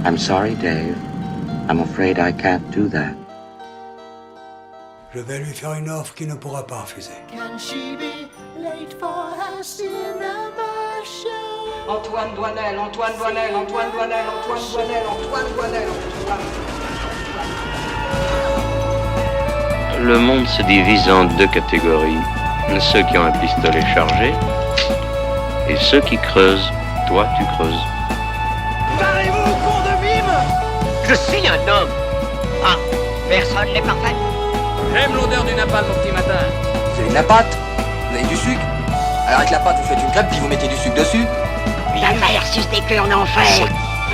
I'm sorry, Dave. I'm afraid I can't do that. Je vais lui faire une offre qu'il ne pourra pas refuser. Can she be late for her cinema show? Antoine Doinel, Antoine Doinel, Antoine Doinel, Antoine Doinel, Antoine Doinel, Antoine. Le monde se divise en deux catégories. Ceux qui ont un pistolet chargé et ceux qui creusent. Toi, tu creuses. Parlez-vous, con de mime! Je suis un homme. Ah, personne n'est parfait. J'aime l'odeur du napalm au petit matin. Vous avez de la pâte? Vous avez du sucre? Alors avec la pâte, vous faites une crêpe puis vous mettez du sucre dessus? La mère suce des queues en enfer.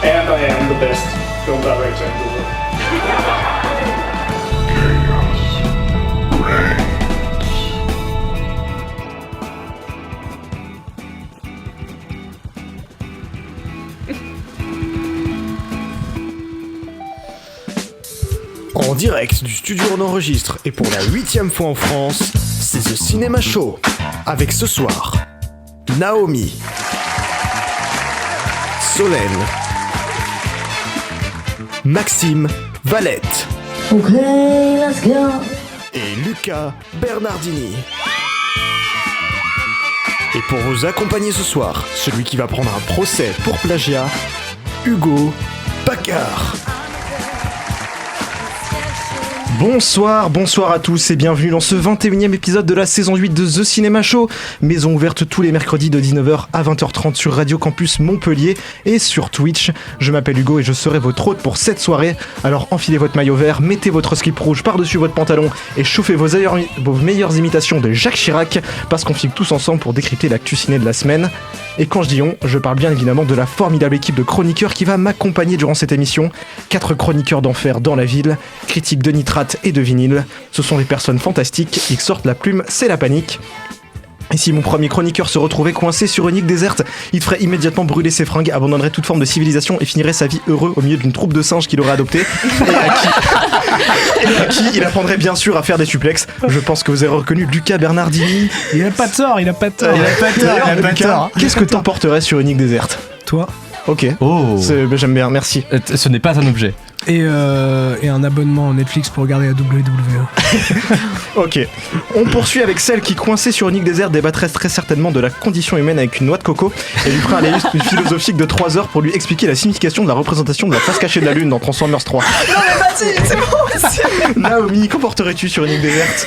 And I am the best film director in the world. En direct du studio on enregistre et pour la 8e fois en France, c'est The Cinema Show. Avec ce soir, Naomi, Solène, Maxime Valette et Lucas Bernardini. Et pour vous accompagner ce soir, celui qui va prendre un procès pour plagiat, Hugo Paccard. Bonsoir à tous et bienvenue dans ce 21e épisode de la saison 8 de The Cinema Show, maison ouverte tous les mercredis de 19h à 20h30 sur Radio Campus Montpellier et sur Twitch. Je m'appelle Hugo et je serai votre hôte pour cette soirée, alors enfilez votre maillot vert, mettez votre slip rouge par-dessus votre pantalon et chauffez vos meilleures imitations de Jacques Chirac, parce qu'on file tous ensemble pour décrypter l'actu ciné de la semaine. Et quand je dis on, je parle bien évidemment de la formidable équipe de chroniqueurs qui va m'accompagner durant cette émission. 4 chroniqueurs d'enfer dans la ville, critiques de nitrate et de vinyle. Ce sont des personnes fantastiques, ils sortent la plume, c'est la panique. Et si mon premier chroniqueur se retrouvait coincé sur une île déserte, il ferait immédiatement brûler ses fringues, abandonnerait toute forme de civilisation et finirait sa vie heureux au milieu d'une troupe de singes qu'il aurait adopté et à qui il apprendrait bien sûr à faire des suplexes. Je pense que vous avez reconnu Lucas Bernardini. Il a pas tort. D'ailleurs, Lucas, qu'est-ce que t'emporterais sur une île déserte? Toi. Ok. Oh. J'aime bien, merci. Ce n'est pas un objet. Et un abonnement Netflix pour regarder la WWE. Ok. On poursuit avec celle qui, coincée sur une île déserte, débattrait très certainement de la condition humaine avec une noix de coco et lui fera un analyse philosophique de 3 heures pour lui expliquer la signification de la représentation de la face cachée de la lune dans Transformers 3. Non mais vas-y, c'est bon aussi. Naomi, qu'emporterais-tu sur une île déserte?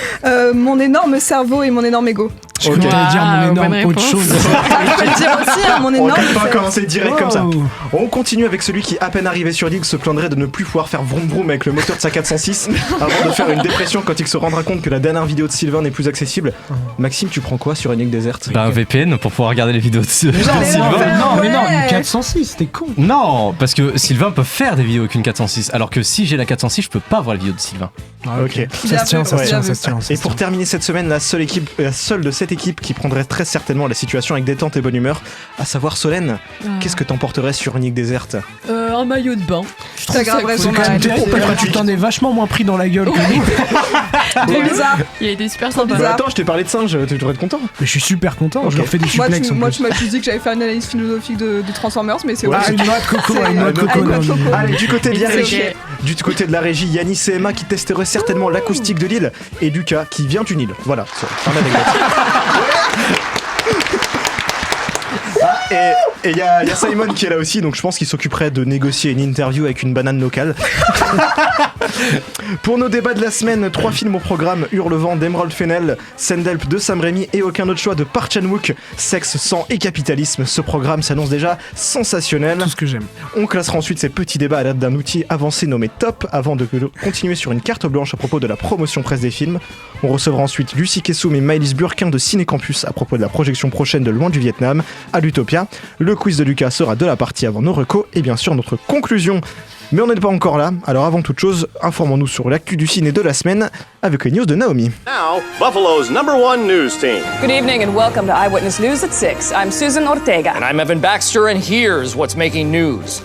Mon énorme cerveau et mon énorme ego. Je voulais dire mon énorme autre chose. Je peux le dire aussi, mon énorme. On peut pas commencer direct comme ça. On continue avec celui qui, à peine arrivé sur l'île, se plaindrait de ne plus pouvoir faire vroom vroom avec le moteur de sa 406 avant de faire une dépression quand il se rendra compte que la dernière vidéo de Sylvain n'est plus accessible. Maxime, tu prends quoi sur une île déserte? Un VPN pour pouvoir regarder les vidéos de Sylvain. Non, une 406, t'es con. Non, parce que Sylvain peut faire des vidéos avec une 406, alors que si j'ai la 406, je peux pas voir les vidéos de Sylvain. Ah, ok. Ça se tient. Et pour terminer cette semaine, la seule de cette équipe qui prendrait très certainement la situation avec détente et bonne humeur, à savoir Solène. Qu'est-ce que t'emporterais sur une île déserte? Un maillot de bain. Ça grave Tu t'en es vachement moins pris dans la gueule que nous. Trop bizarre. Il a été super sympa. Attends, je t'ai parlé de singe, tu devrais être content. Mais je suis super content, je leur fais des Moi, suplex. tu m'as juste dit que j'avais fait une analyse philosophique de Transformers, mais c'est une noix de coco, une noix de coco. Allez, du côté de la régie, Yanis et Emma qui testeraient certainement l'acoustique de l'île, et Lucas qui vient d'une île. Voilà, c'est un anecdote. Et il y a Simon qui est là aussi, donc je pense qu'il s'occuperait de négocier une interview avec une banane locale. Pour nos débats de la semaine, 3 films au programme: Hurlevent d'Emerald Fennell, Sendelp de Sam Raimi et Aucun autre choix de Park Chan-wook. Sexe, sang et capitalisme, ce programme s'annonce déjà sensationnel. Tout ce que j'aime. On classera ensuite ces petits débats à l'aide d'un outil avancé nommé Top, avant de continuer sur une carte blanche à propos de la promotion presse des films. On recevra ensuite Lucie Kessoum et Maëlys Burquin de Ciné Campus à propos de la projection prochaine de Loin du Vietnam à l'Utopia. Le quiz de Lucas sera de la partie avant nos recos et bien sûr notre conclusion. Mais on n'est pas encore là, alors avant toute chose, informons-nous sur l'actu du ciné de la semaine avec les news de Naomi. Now, Buffalo's #1 news team. Good evening and welcome to Eyewitness News at 6. I'm Susan Ortega. And I'm Evan Baxter and here's what's making news.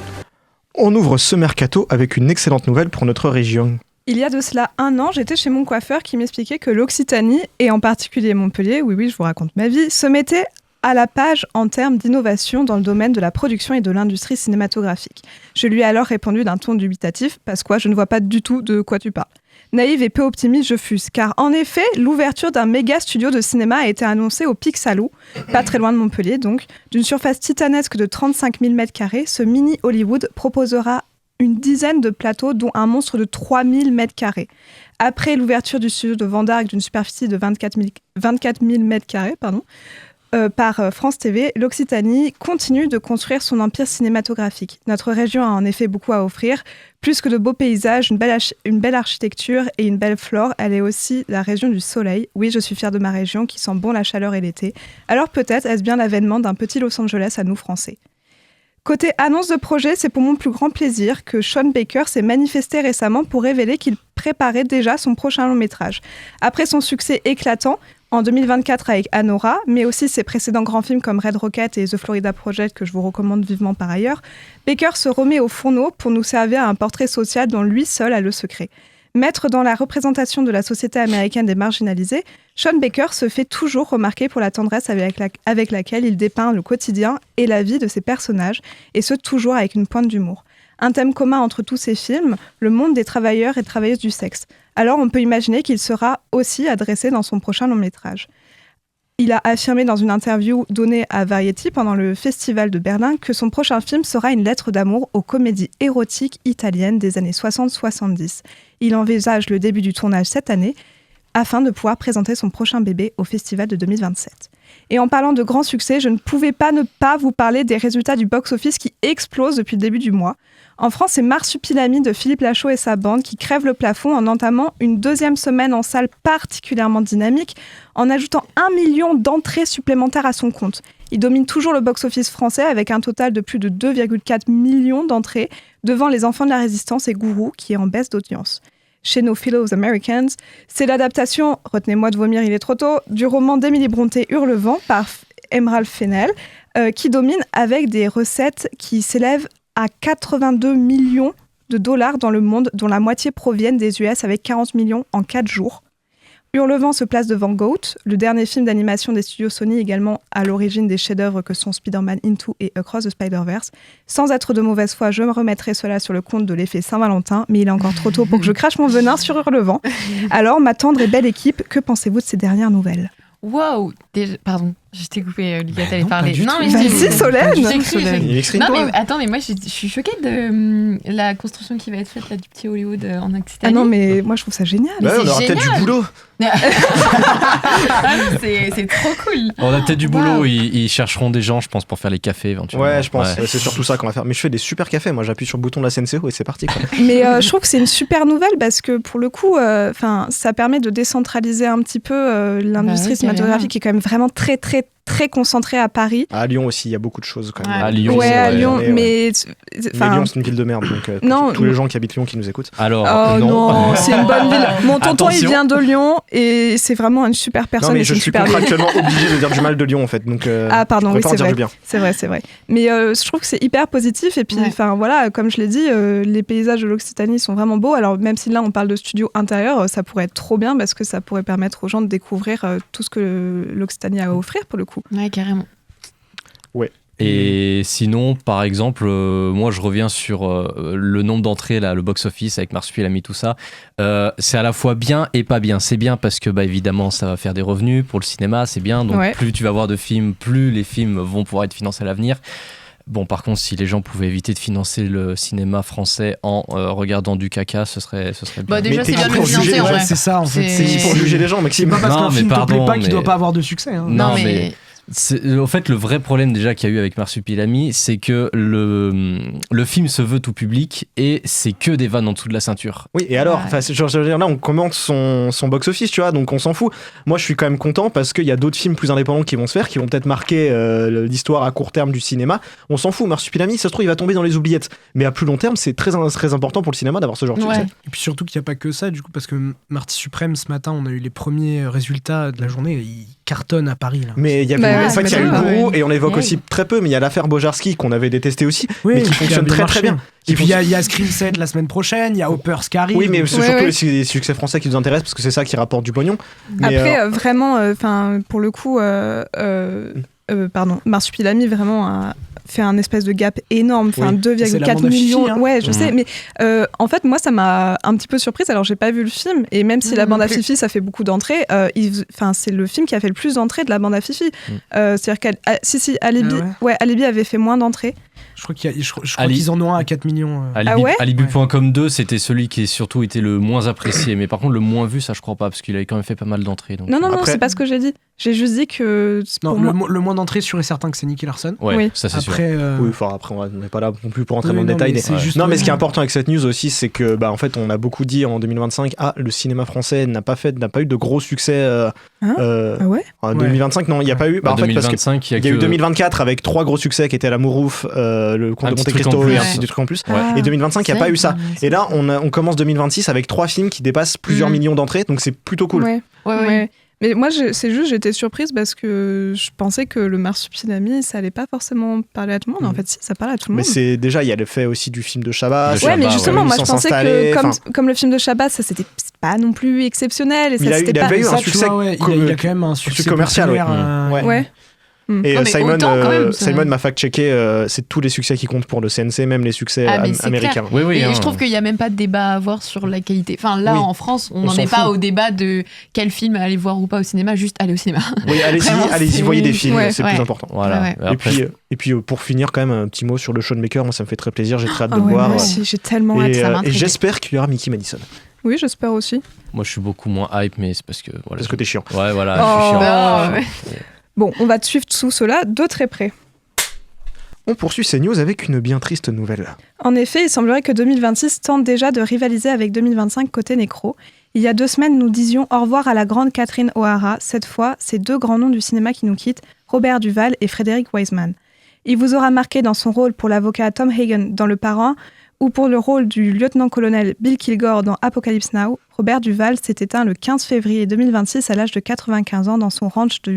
On ouvre ce mercato avec une excellente nouvelle pour notre région. Il y a de cela 1 an, j'étais chez mon coiffeur qui m'expliquait que l'Occitanie, et en particulier Montpellier, oui, je vous raconte ma vie, se mettait à la page en termes d'innovation dans le domaine de la production et de l'industrie cinématographique. Je lui ai alors répondu d'un ton dubitatif, parce que je ne vois pas du tout de quoi tu parles. Naïve et peu optimiste, je fus, car en effet, l'ouverture d'un méga studio de cinéma a été annoncée au Pic-Salou, pas très loin de Montpellier donc. D'une surface titanesque de 35 000 m², ce mini Hollywood proposera une dizaine de plateaux, dont un monstre de 3 000 m². Après l'ouverture du studio de Vendargue d'une superficie de 24 000 m², par France TV, l'Occitanie continue de construire son empire cinématographique. Notre région a en effet beaucoup à offrir. Plus que de beaux paysages, une belle architecture et une belle flore, elle est aussi la région du soleil. Oui, je suis fière de ma région qui sent bon la chaleur et l'été. Alors peut-être est-ce bien l'avènement d'un petit Los Angeles à nous Français. Côté annonce de projet, c'est pour mon plus grand plaisir que Sean Baker s'est manifesté récemment pour révéler qu'il préparait déjà son prochain long métrage. Après son succès éclatant, en 2024 avec Anora, mais aussi ses précédents grands films comme Red Rocket et The Florida Project, que je vous recommande vivement par ailleurs, Baker se remet au fourneau pour nous servir un portrait social dont lui seul a le secret. Maître dans la représentation de la société américaine des marginalisés, Sean Baker se fait toujours remarquer pour la tendresse avec laquelle il dépeint le quotidien et la vie de ses personnages, et ce toujours avec une pointe d'humour. Un thème commun entre tous ces films, le monde des travailleurs et travailleuses du sexe. Alors on peut imaginer qu'il sera aussi adressé dans son prochain long-métrage. Il a affirmé dans une interview donnée à Variety pendant le Festival de Berlin que son prochain film sera une lettre d'amour aux comédies érotiques italiennes des années 60-70. Il envisage le début du tournage cette année afin de pouvoir présenter son prochain bébé au festival de 2027. Et en parlant de grands succès, je ne pouvais pas ne pas vous parler des résultats du box-office qui explosent depuis le début du mois. En France, c'est Marsupilami de Philippe Lachaud et sa bande qui crève le plafond en entamant une deuxième semaine en salle particulièrement dynamique, en ajoutant 1 million d'entrées supplémentaires à son compte. Il domine toujours le box-office français avec un total de plus de 2,4 millions d'entrées, devant Les Enfants de la Résistance et Gourou, qui est en baisse d'audience. Chez nos fellows Americans, c'est l'adaptation, retenez-moi de vomir, il est trop tôt, du roman d'Emily Brontë Hurlevent par Emerald Fennell, qui domine avec des recettes qui s'élèvent à 82 millions de dollars dans le monde, dont la moitié proviennent des US avec 40 millions en 4 jours. Hurlevent se place devant Goat, le dernier film d'animation des studios Sony, également à l'origine des chefs-d'œuvre que sont Spider-Man Into et Across the Spider-Verse. Sans être de mauvaise foi, je me remettrai cela sur le compte de l'effet Saint-Valentin, mais il est encore trop tôt pour que je crache mon venin sur Hurlevent. Alors, ma tendre et belle équipe, que pensez-vous de ces dernières nouvelles ? Wow, pardon, je t'ai coupé, Lydia, t'allais parler. Non, mais vas-y, Solène. Non, mais attends, mais moi, je suis choquée de la construction qui va être faite là, du petit Hollywood en Occitanie. Ah non, mais moi, je trouve ça génial. Bah, on aura peut-être du boulot. C'est trop cool. On a peut-être du boulot, ils chercheront des gens, je pense, pour faire les cafés éventuellement. Ouais, je pense, c'est surtout ça qu'on va faire. Mais je fais des super cafés, moi j'appuie sur le bouton de la CNCO et c'est parti, quoi. Mais je trouve que c'est une super nouvelle parce que pour le coup, ça permet de décentraliser un petit peu l'industrie cinématographique qui est quand même vraiment très très très concentrée à Paris. À Lyon aussi, il y a beaucoup de choses quand même. À Lyon, ouais, à Lyon, mais Lyon c'est une ville de merde, donc tous les gens qui habitent Lyon qui nous écoutent. Alors, non, c'est une bonne ville. Mon tonton Attention. il vient de Lyon et c'est vraiment une super personne. Non mais et je suis contractuellement obligé de dire du mal de Lyon en fait, donc ah pardon, oui, c'est vrai. C'est vrai. Mais je trouve que c'est hyper positif et puis voilà, comme je l'ai dit, les paysages de l'Occitanie sont vraiment beaux. Alors même si là on parle de studio intérieur, ça pourrait être trop bien parce que ça pourrait permettre aux gens de découvrir tout ce que l'Occitanie a à offrir pour le coup. Ouais, carrément. Ouais. Et sinon, par exemple, moi je reviens sur le nombre d'entrées, là, le box-office avec Marsupilami, tout ça. C'est à la fois bien et pas bien. C'est bien parce que évidemment ça va faire des revenus pour le cinéma, c'est bien. Donc plus tu vas voir de films, plus les films vont pouvoir être financés à l'avenir. Bon, par contre, si les gens pouvaient éviter de financer le cinéma français en regardant du caca, ce serait bien. Bah déjà, c'est bien de le financer, en vrai. C'est ça, en fait. C'est pour juger les gens, Maxime. C'est pas parce qu'un film te plaît pas qu'il doit pas avoir de succès. Hein. Non, mais... En fait, le vrai problème déjà qu'il y a eu avec Marsupilami, c'est que le film se veut tout public et c'est que des vannes en dessous de la ceinture. Oui, et alors, je veux dire, là, on commente son box-office, tu vois, donc on s'en fout. Moi, je suis quand même content parce qu'il y a d'autres films plus indépendants qui vont se faire, qui vont peut-être marquer l'histoire à court terme du cinéma. On s'en fout. Marsupilami, ça se trouve, il va tomber dans les oubliettes. Mais à plus long terme, c'est très, très important pour le cinéma d'avoir ce genre de succès. Et puis surtout qu'il n'y a pas que ça, du coup, parce que Marty Suprême, ce matin, on a eu les premiers résultats de la journée. Il cartonne à Paris, là. Mais il y a en fait, il y a eu Gourou, et on évoque aussi très peu, mais il y a l'affaire Bojarski qu'on avait détesté aussi, mais qui fonctionne très très bien. Et puis il y a Screen 7 la semaine prochaine, il y a Hoppers qui arrive. Oui, mais c'est surtout les succès français qui nous intéressent parce que c'est ça qui rapporte du pognon. Mais après, vraiment, pour le coup, Marsupilami vraiment a fait un espèce de gap énorme, enfin Oui. C'est la 2,4 bande à Fifi, millions. hein. Ouais, je sais, mais en fait, moi, ça m'a un petit peu surprise. Alors, j'ai pas vu le film, et même si la bande à Fifi, ça fait beaucoup d'entrées, c'est le film qui a fait le plus d'entrées de la bande à Fifi. C'est-à-dire Alibi avait fait moins d'entrées. Je crois qu'ils en ont un à 4 millions. Alibi.com 2, c'était celui qui a surtout été le moins apprécié. Mais par contre, le moins vu, ça je crois pas, parce qu'il avait quand même fait pas mal d'entrées. Donc... Non, c'est pas ce que j'ai dit. J'ai juste dit que. Le moins d'entrées, sûr et certain que c'est Nicky Larson. Ouais, ça c'est après, sûr. Oui, après, on n'est pas là non plus pour entrer dans le non, détail. mais c'est juste Non, mais que- ce qui est important avec cette news aussi, c'est que, en fait, on a beaucoup dit en 2025, le cinéma français n'a pas eu de gros succès. Ah ouais En 2025, non, il n'y a pas eu. En fait, parce 2025, qu'il y a eu 2024 avec 3 gros succès qui étaient La Mourouf, Le Comte de Monte Cristo et ainsi de trucs en plus. Ouais. Et 2025, il n'y a pas eu ça. Et là, on commence 2026 avec 3 films qui dépassent plusieurs millions d'entrées, donc c'est plutôt cool. Ouais. Mais moi, j'étais surprise parce que je pensais que le Marsupilami, ça allait pas forcément parler à tout le monde. En fait, si, ça parle à tout le monde. Mais c'est déjà, il y a le fait aussi du film de Chabat. Mais justement, moi, je pensais que enfin, comme le film de Chabat, ça c'était pas non plus exceptionnel. Et ça, il avait eu un succès. Il y a quand même un succès commercial. Ouais. Et Non, mais autant, quand même, ça- Simon m'a fact-checké, c'est tous les succès qui comptent pour le CNC, même les succès mais c'est américains. clair. Et je trouve qu'il n'y a même pas de débat à avoir sur la qualité. Enfin, là, en France, on n'en est pas au débat de quel film aller voir ou pas au cinéma, juste aller au cinéma. Oui, allez-y, voyez des films, c'est le plus important. Voilà. Et puis, pour finir, quand même, un petit mot sur le Showmaker. Moi, ça me fait très plaisir, j'ai très hâte de le Moi voir. aussi, j'ai tellement hâte, ça Et m'intrigue. j'espère qu'il y aura Mickey Madison. Oui, j'espère aussi. Moi, je suis beaucoup moins hype, mais c'est parce que. Voilà, Parce que t'es chiant. Ouais, voilà, je suis chiant. Bon, on va te suivre sous cela de très près. On poursuit ces news avec une bien triste nouvelle. En effet, il semblerait que 2026 tente déjà de rivaliser avec 2025 côté nécro. Il y a 2 semaines, nous disions au revoir à la grande Catherine O'Hara. Cette fois, c'est 2 grands noms du cinéma qui nous quittent, Robert Duvall et Frédéric Wiseman. Il vous aura marqué dans son rôle pour l'avocat Tom Hagen dans Le Parrain ou pour le rôle du lieutenant-colonel Bill Kilgore dans Apocalypse Now. Robert Duvall s'est éteint le 15 février 2026 à l'âge de 95 ans dans son ranch de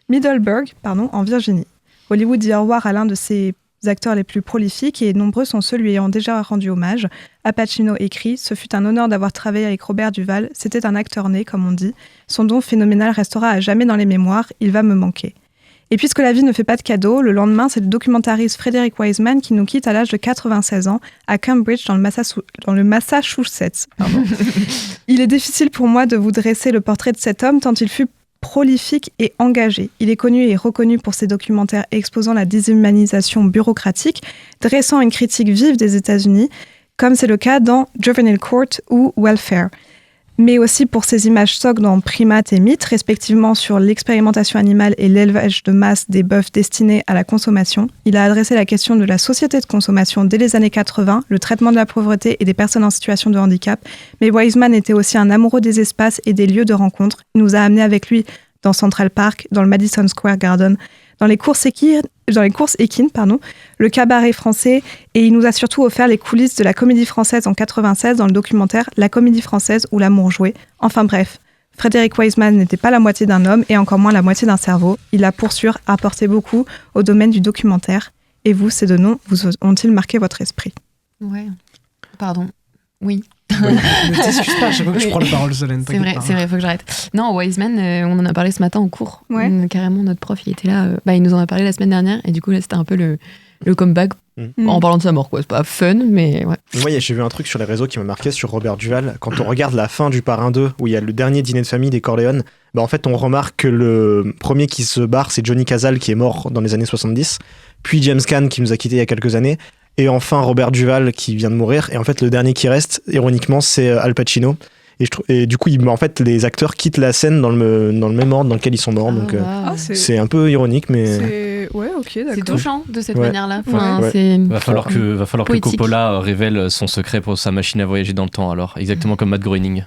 Middleburg, en Virginie. Hollywood dit au revoir à l'un de ses acteurs les plus prolifiques et nombreux sont ceux lui ayant déjà rendu hommage. Al Pacino écrit « Ce fut un honneur d'avoir travaillé avec Robert Duvall. C'était un acteur né, comme on dit. Son don phénoménal restera à jamais dans les mémoires. Il va me manquer. » Et puisque la vie ne fait pas de cadeaux, le lendemain, c'est le documentariste Frédéric Wiseman qui nous quitte à l'âge de 96 ans à Cambridge, dans le Massachusetts. Il est difficile pour moi de vous dresser le portrait de cet homme tant il fut prolifique et engagé. Il est connu et reconnu pour ses documentaires exposant la déshumanisation bureaucratique, dressant une critique vive des États-Unis, comme c'est le cas dans Juvenile Court ou Welfare. Mais aussi pour ses images stock dans Primates et Mythes, respectivement sur l'expérimentation animale et l'élevage de masse des bœufs destinés à la consommation. Il a adressé la question de la société de consommation dès les années 80, le traitement de la pauvreté et des personnes en situation de handicap. Mais Wiseman était aussi un amoureux des espaces et des lieux de rencontre. Il nous a amenés avec lui dans Central Park, dans le Madison Square Garden, dans les courses équines, le cabaret français, et il nous a surtout offert les coulisses de la Comédie Française en 96 dans le documentaire La Comédie Française ou L'amour joué. Enfin bref, Frédéric Wiseman n'était pas la moitié d'un homme et encore moins la moitié d'un cerveau. Il a pour sûr apporté beaucoup au domaine du documentaire. Et vous, ces 2 noms, vous ont-ils marqué votre esprit ? Ouais. Pardon. Oui. Ne t'excuse pas, je veux que je prends la parole, Solène. C'est vrai, il faut que j'arrête. Non, Wiseman, on en a parlé ce matin en cours. Ouais. Carrément, notre prof, il était là. Il nous en a parlé la semaine dernière. Et du coup, là, c'était un peu le comeback en parlant de sa mort, quoi. C'est pas fun, mais ouais. Moi, j'ai vu un truc sur les réseaux qui m'a marqué sur Robert Duvall. Quand on regarde la fin du Parrain 2, où il y a le dernier dîner de famille des Corleone, en fait, on remarque que le premier qui se barre, c'est Johnny Cazale, qui est mort dans les années 70. Puis James Caan, qui nous a quittés il y a quelques années. Et enfin Robert Duvall qui vient de mourir. Et en fait, le dernier qui reste, ironiquement, c'est Al Pacino. Et du coup, en fait, les acteurs quittent la scène dans le même ordre dans lequel ils sont morts. Donc, c'est un peu ironique, mais. Ouais, ok, d'accord. C'est touchant de cette Ouais. manière-là. Ouais. Enfin, Ouais. c'est Va falloir que poétique. Coppola révèle son secret pour sa machine à voyager dans le temps, alors. Exactement comme Matt Groening.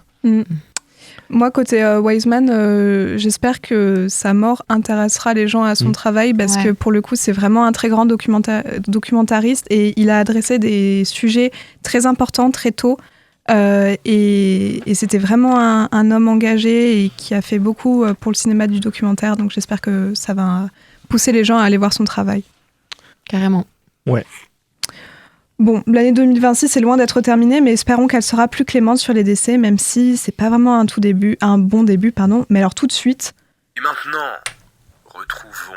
Moi, côté Wiseman, j'espère que sa mort intéressera les gens à son travail parce que pour le coup, c'est vraiment un très grand documentariste et il a adressé des sujets très importants très tôt. Et c'était vraiment un homme engagé et qui a fait beaucoup pour le cinéma du documentaire. Donc j'espère que ça va pousser les gens à aller voir son travail. Carrément. Ouais. Bon, l'année 2026 est loin d'être terminée, mais espérons qu'elle sera plus clémente sur les décès, même si c'est pas vraiment un bon début. Mais alors tout de suite. Et maintenant, retrouvons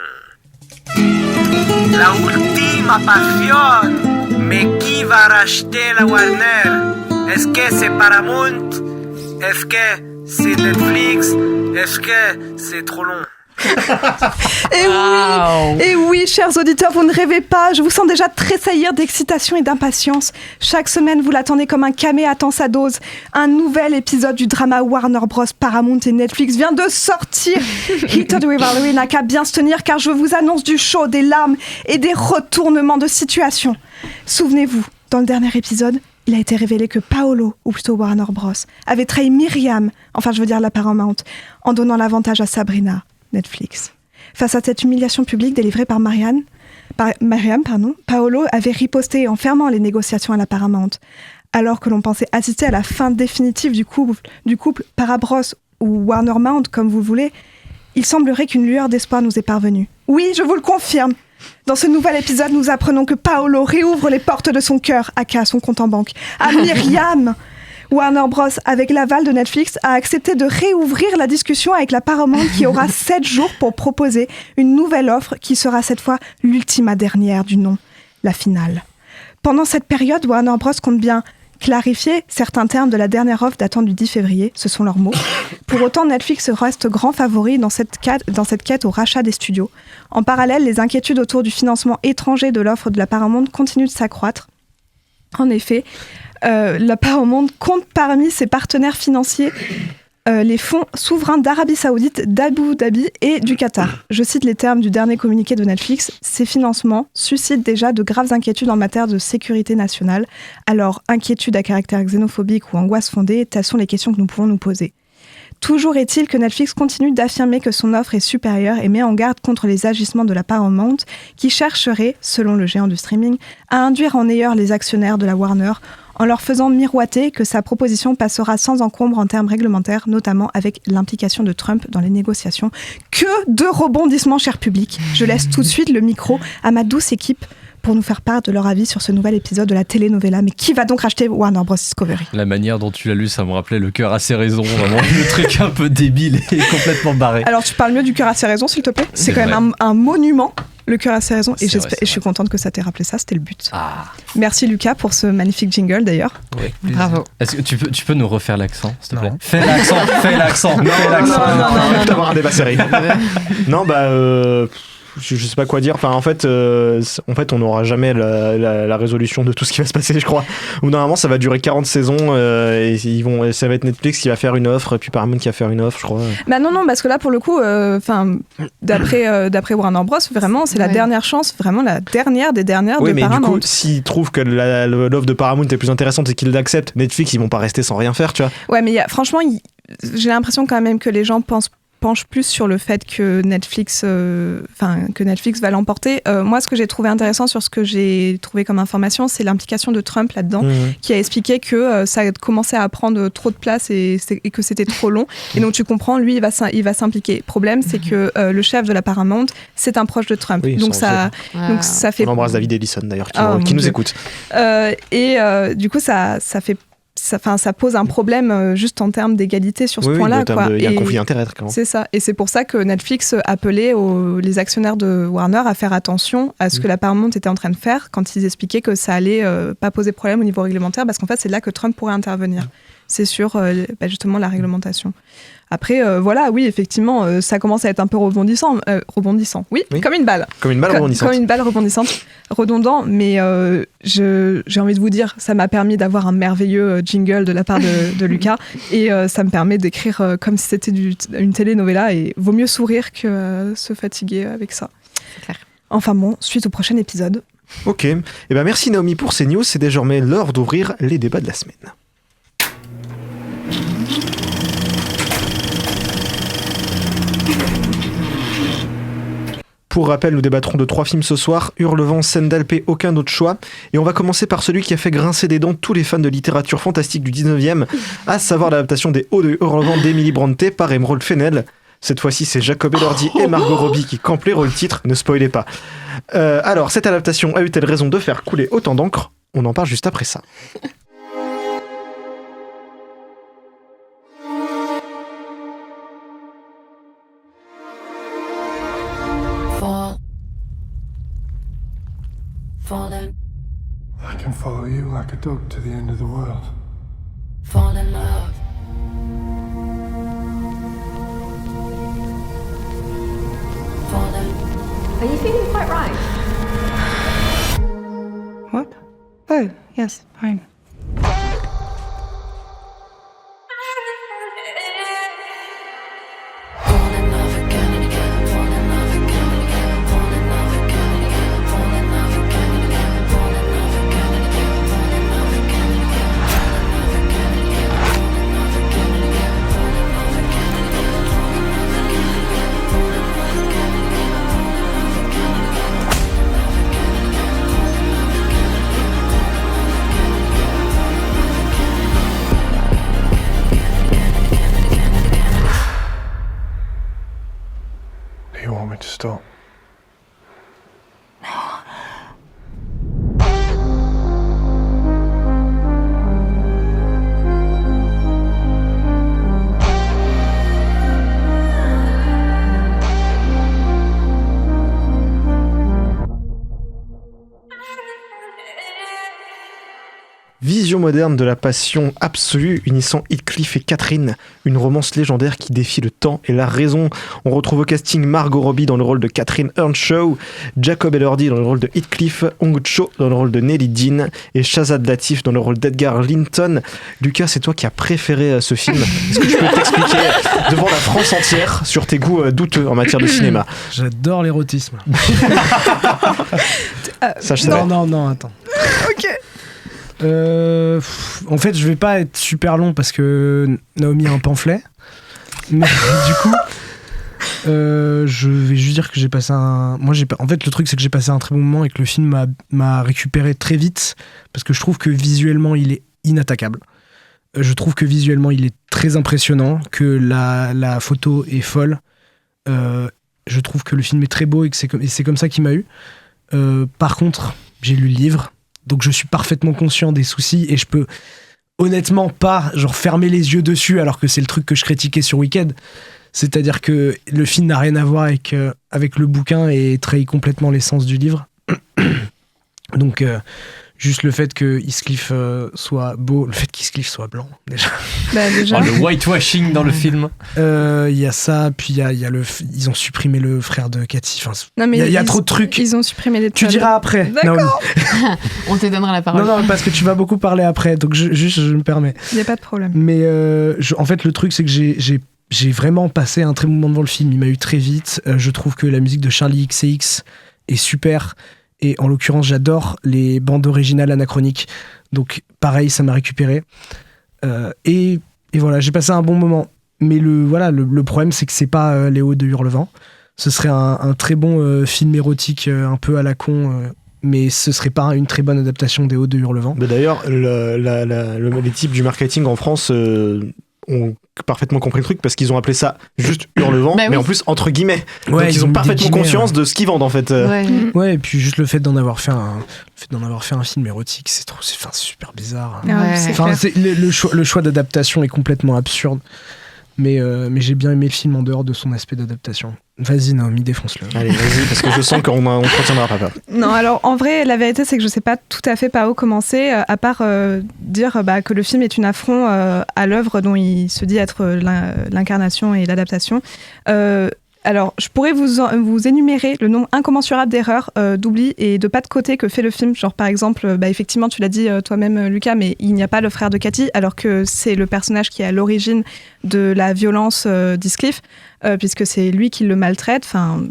la ultima passion. Mais qui va racheter la Warner? Est-ce que c'est Paramount? Est-ce que c'est Netflix? Est-ce que c'est trop long? Et oui, chers auditeurs, vous ne rêvez pas, je vous sens déjà tressaillir d'excitation et d'impatience. Chaque semaine, vous l'attendez comme un camé attend sa dose. Un nouvel épisode du drama Warner Bros, Paramount et Netflix vient de sortir. Hit of the Rivalry n'a qu'à bien se tenir car je vous annonce du chaud, des larmes et des retournements de situation. Souvenez-vous, dans le dernier épisode, il a été révélé que Paolo, ou plutôt Warner Bros, avait trahi Myriam, enfin je veux dire la Paramount, en donnant l'avantage à Sabrina, Netflix. Face à cette humiliation publique délivrée par Myriam, Paolo avait riposté en fermant les négociations à la Paramount. Alors que l'on pensait assister à la fin définitive du couple Parabros ou Warner Mount, comme vous voulez, il semblerait qu'une lueur d'espoir nous est parvenue. Oui, je vous le confirme. Dans ce nouvel épisode, nous apprenons que Paolo réouvre les portes de son cœur, aka son compte en banque, à Myriam. Warner Bros, avec l'aval de Netflix, a accepté de réouvrir la discussion avec la Paramount qui aura 7 jours pour proposer une nouvelle offre qui sera cette fois l'ultima dernière du nom, la finale. Pendant cette période, Warner Bros compte bien clarifier certains termes de la dernière offre datant du 10 février, ce sont leurs mots. Pour autant, Netflix reste grand favori dans cette quête au rachat des studios. En parallèle, les inquiétudes autour du financement étranger de l'offre de la Paramount continuent de s'accroître. En effet, la Paramount compte parmi ses partenaires financiers les fonds souverains d'Arabie Saoudite, d'Abu Dhabi et du Qatar. Je cite les termes du dernier communiqué de Netflix. Ces financements suscitent déjà de graves inquiétudes en matière de sécurité nationale. Alors, inquiétudes à caractère xénophobique ou angoisse fondée, telles sont les questions que nous pouvons nous poser. Toujours est-il que Netflix continue d'affirmer que son offre est supérieure et met en garde contre les agissements de la Paramount qui chercherait, selon le géant du streaming, à induire en erreur les actionnaires de la Warner en leur faisant miroiter que sa proposition passera sans encombre en termes réglementaires, notamment avec l'implication de Trump dans les négociations. Que de rebondissements, cher public! Je laisse tout de suite le micro à ma douce équipe pour nous faire part de leur avis sur ce nouvel épisode de la telenovela. Mais qui va donc racheter Warner Bros. Discovery? La manière dont tu l'as lu, ça me rappelait Le cœur a ses raisons, vraiment le truc un peu débile et complètement barré. Alors tu parles mieux du cœur a ses raisons, s'il te plaît? C'est quand même un monument. Le cœur a ses raisons, et je suis contente que ça t'ait rappelé ça, c'était le but. Merci Lucas pour ce magnifique jingle d'ailleurs. Oui, bravo. Est-ce que tu peux nous refaire l'accent, s'il te plaît? Fais l'accent. Non, d'avoir un débat serré. Non, je sais pas quoi dire. Enfin, en fait, on n'aura jamais la résolution de tout ce qui va se passer, je crois. Ou normalement, ça va durer 40 saisons et ça va être Netflix qui va faire une offre, et puis Paramount qui va faire une offre, je crois. Bah non, parce que là, pour le coup, d'après Warner Bros, vraiment, c'est la dernière chance, vraiment la dernière des dernières de Paramount. Du coup, s'ils trouvent que l'offre de Paramount est plus intéressante et qu'ils l'acceptent, Netflix, ils vont pas rester sans rien faire, tu vois. Ouais, mais franchement, j'ai l'impression quand même que les gens penche plus sur le fait que Netflix va l'emporter. Moi, ce que j'ai trouvé intéressant sur ce que j'ai trouvé comme information, c'est l'implication de Trump là-dedans, qui a expliqué que ça commençait à prendre trop de place et que c'était trop long. Et donc, tu comprends, lui, il va s'impliquer. Le problème, c'est que le chef de la Paramount, c'est un proche de Trump. Oui, donc, ça fait... On embrasse David Ellison, d'ailleurs, qui nous écoute. Du coup, ça pose un problème juste en termes d'égalité sur ce point-là. Il y a un conflit d'intérêts. C'est ça. Et c'est pour ça que Netflix appelait les actionnaires de Warner à faire attention à ce que la Paramount était en train de faire quand ils expliquaient que ça allait pas poser problème au niveau réglementaire, parce qu'en fait, c'est là que Trump pourrait intervenir. C'est sur justement la réglementation. Après, oui, effectivement, ça commence à être un peu rebondissant. Oui, comme une balle. Comme une balle rebondissante. Comme une balle rebondissante, redondant, mais j'ai envie de vous dire, ça m'a permis d'avoir un merveilleux jingle de la part de Lucas, et ça me permet d'écrire comme si c'était une telenovela, et vaut mieux sourire que se fatiguer avec ça. C'est clair. Enfin bon, suite au prochain épisode. Ok, merci Naomi pour ces news, c'est désormais l'heure d'ouvrir les débats de la semaine. Pour rappel, nous débattrons de 3 films ce soir, Hurlevent, Sendalp et Aucun autre choix. Et on va commencer par celui qui a fait grincer des dents tous les fans de littérature fantastique du 19e, à savoir l'adaptation des Odes de Hurlevent d'Emily Brontë par Emerald Fennell. Cette fois-ci, c'est Jacob Elordi et Margot Robbie qui campent les rôles titres, ne spoilez pas. Alors, cette adaptation a eu-elle raison de faire couler autant d'encre? On en parle juste après ça. can follow you like a dog to the end of the world. Fall in love. Fall in. Are you feeling quite right? What? Oh, yes, fine. Do you want me to stop? Vision moderne de la passion absolue unissant Heathcliff et Catherine, une romance légendaire qui défie le temps et la raison. On retrouve au casting Margot Robbie dans le rôle de Catherine Earnshaw, Jacob Elordi dans le rôle de Heathcliff, Hong Cho dans le rôle de Nelly Dean et Shazad Latif dans le rôle d'Edgar Linton. Lucas, c'est toi qui as préféré ce film. Est-ce que tu peux t'expliquer devant la France entière sur tes goûts douteux en matière de cinéma? J'adore l'érotisme. Ça, je savais. Non, attends. Ok. En fait, je vais pas être super long parce que Naomi a un pamphlet. Mais du coup, je vais juste dire que j'ai passé un. En fait, le truc, c'est que j'ai passé un très bon moment et que le film m'a récupéré très vite parce que je trouve que visuellement, il est inattaquable. Je trouve que visuellement, il est très impressionnant, que la photo est folle. Je trouve que le film est très beau et que c'est comme ça qu'il m'a eu. Par contre, j'ai lu le livre. Donc je suis parfaitement conscient des soucis et je peux honnêtement pas fermer les yeux dessus alors que c'est le truc que je critiquais sur Wicked. C'est-à-dire que le film n'a rien à voir avec le bouquin et trahit complètement l'essence du livre. Donc juste le fait que Heathcliff soit beau, le fait qu'Heathcliff soit blanc déjà. Le whitewashing dans le film. Il y a ça, puis il y a ils ont supprimé le frère de Cathy. Enfin, il y a trop de trucs. Ils ont supprimé les. Tu diras après. D'accord. On te donnera la parole. Non, parce que tu vas beaucoup parler après, donc je me permets. Il y a pas de problème. Mais en fait, le truc c'est que j'ai vraiment passé un très bon moment devant le film. Il m'a eu très vite. Je trouve que la musique de Charlie XCX est super. Et en l'occurrence, j'adore les bandes originales anachroniques. Donc, pareil, ça m'a récupéré. Et voilà, j'ai passé un bon moment. Mais le problème, c'est que c'est pas Léo de Hurlevent. Ce serait un très bon film érotique, un peu à la con. Mais ce serait pas une très bonne adaptation des Hauts de Hurlevent. Mais d'ailleurs, les types du marketing en France ont parfaitement compris le truc parce qu'ils ont appelé ça juste Hurlevent, mais en plus entre guillemets. Ouais, donc ils ont parfaitement conscience de ce qu'ils vendent en fait. Ouais, et puis juste le fait d'en avoir fait un film érotique, c'est super bizarre. Le choix d'adaptation est complètement absurde. Mais j'ai bien aimé le film en dehors de son aspect d'adaptation. Vas-y Naomi, défonce-le. Allez, vas-y, parce que je sens qu'on ne retiendra pas. Non, alors en vrai, la vérité, c'est que je sais pas tout à fait par où commencer, à part dire que le film est une affront à l'œuvre dont il se dit être l'incarnation et l'adaptation. Alors, je pourrais vous énumérer le nombre incommensurable d'erreurs, d'oublis et de pas de côté que fait le film. Genre, par exemple, effectivement, tu l'as dit toi-même, Lucas, mais il n'y a pas le frère de Cathy, alors que c'est le personnage qui est à l'origine de la violence d'Heathcliff, puisque c'est lui qui le maltraite. Enfin,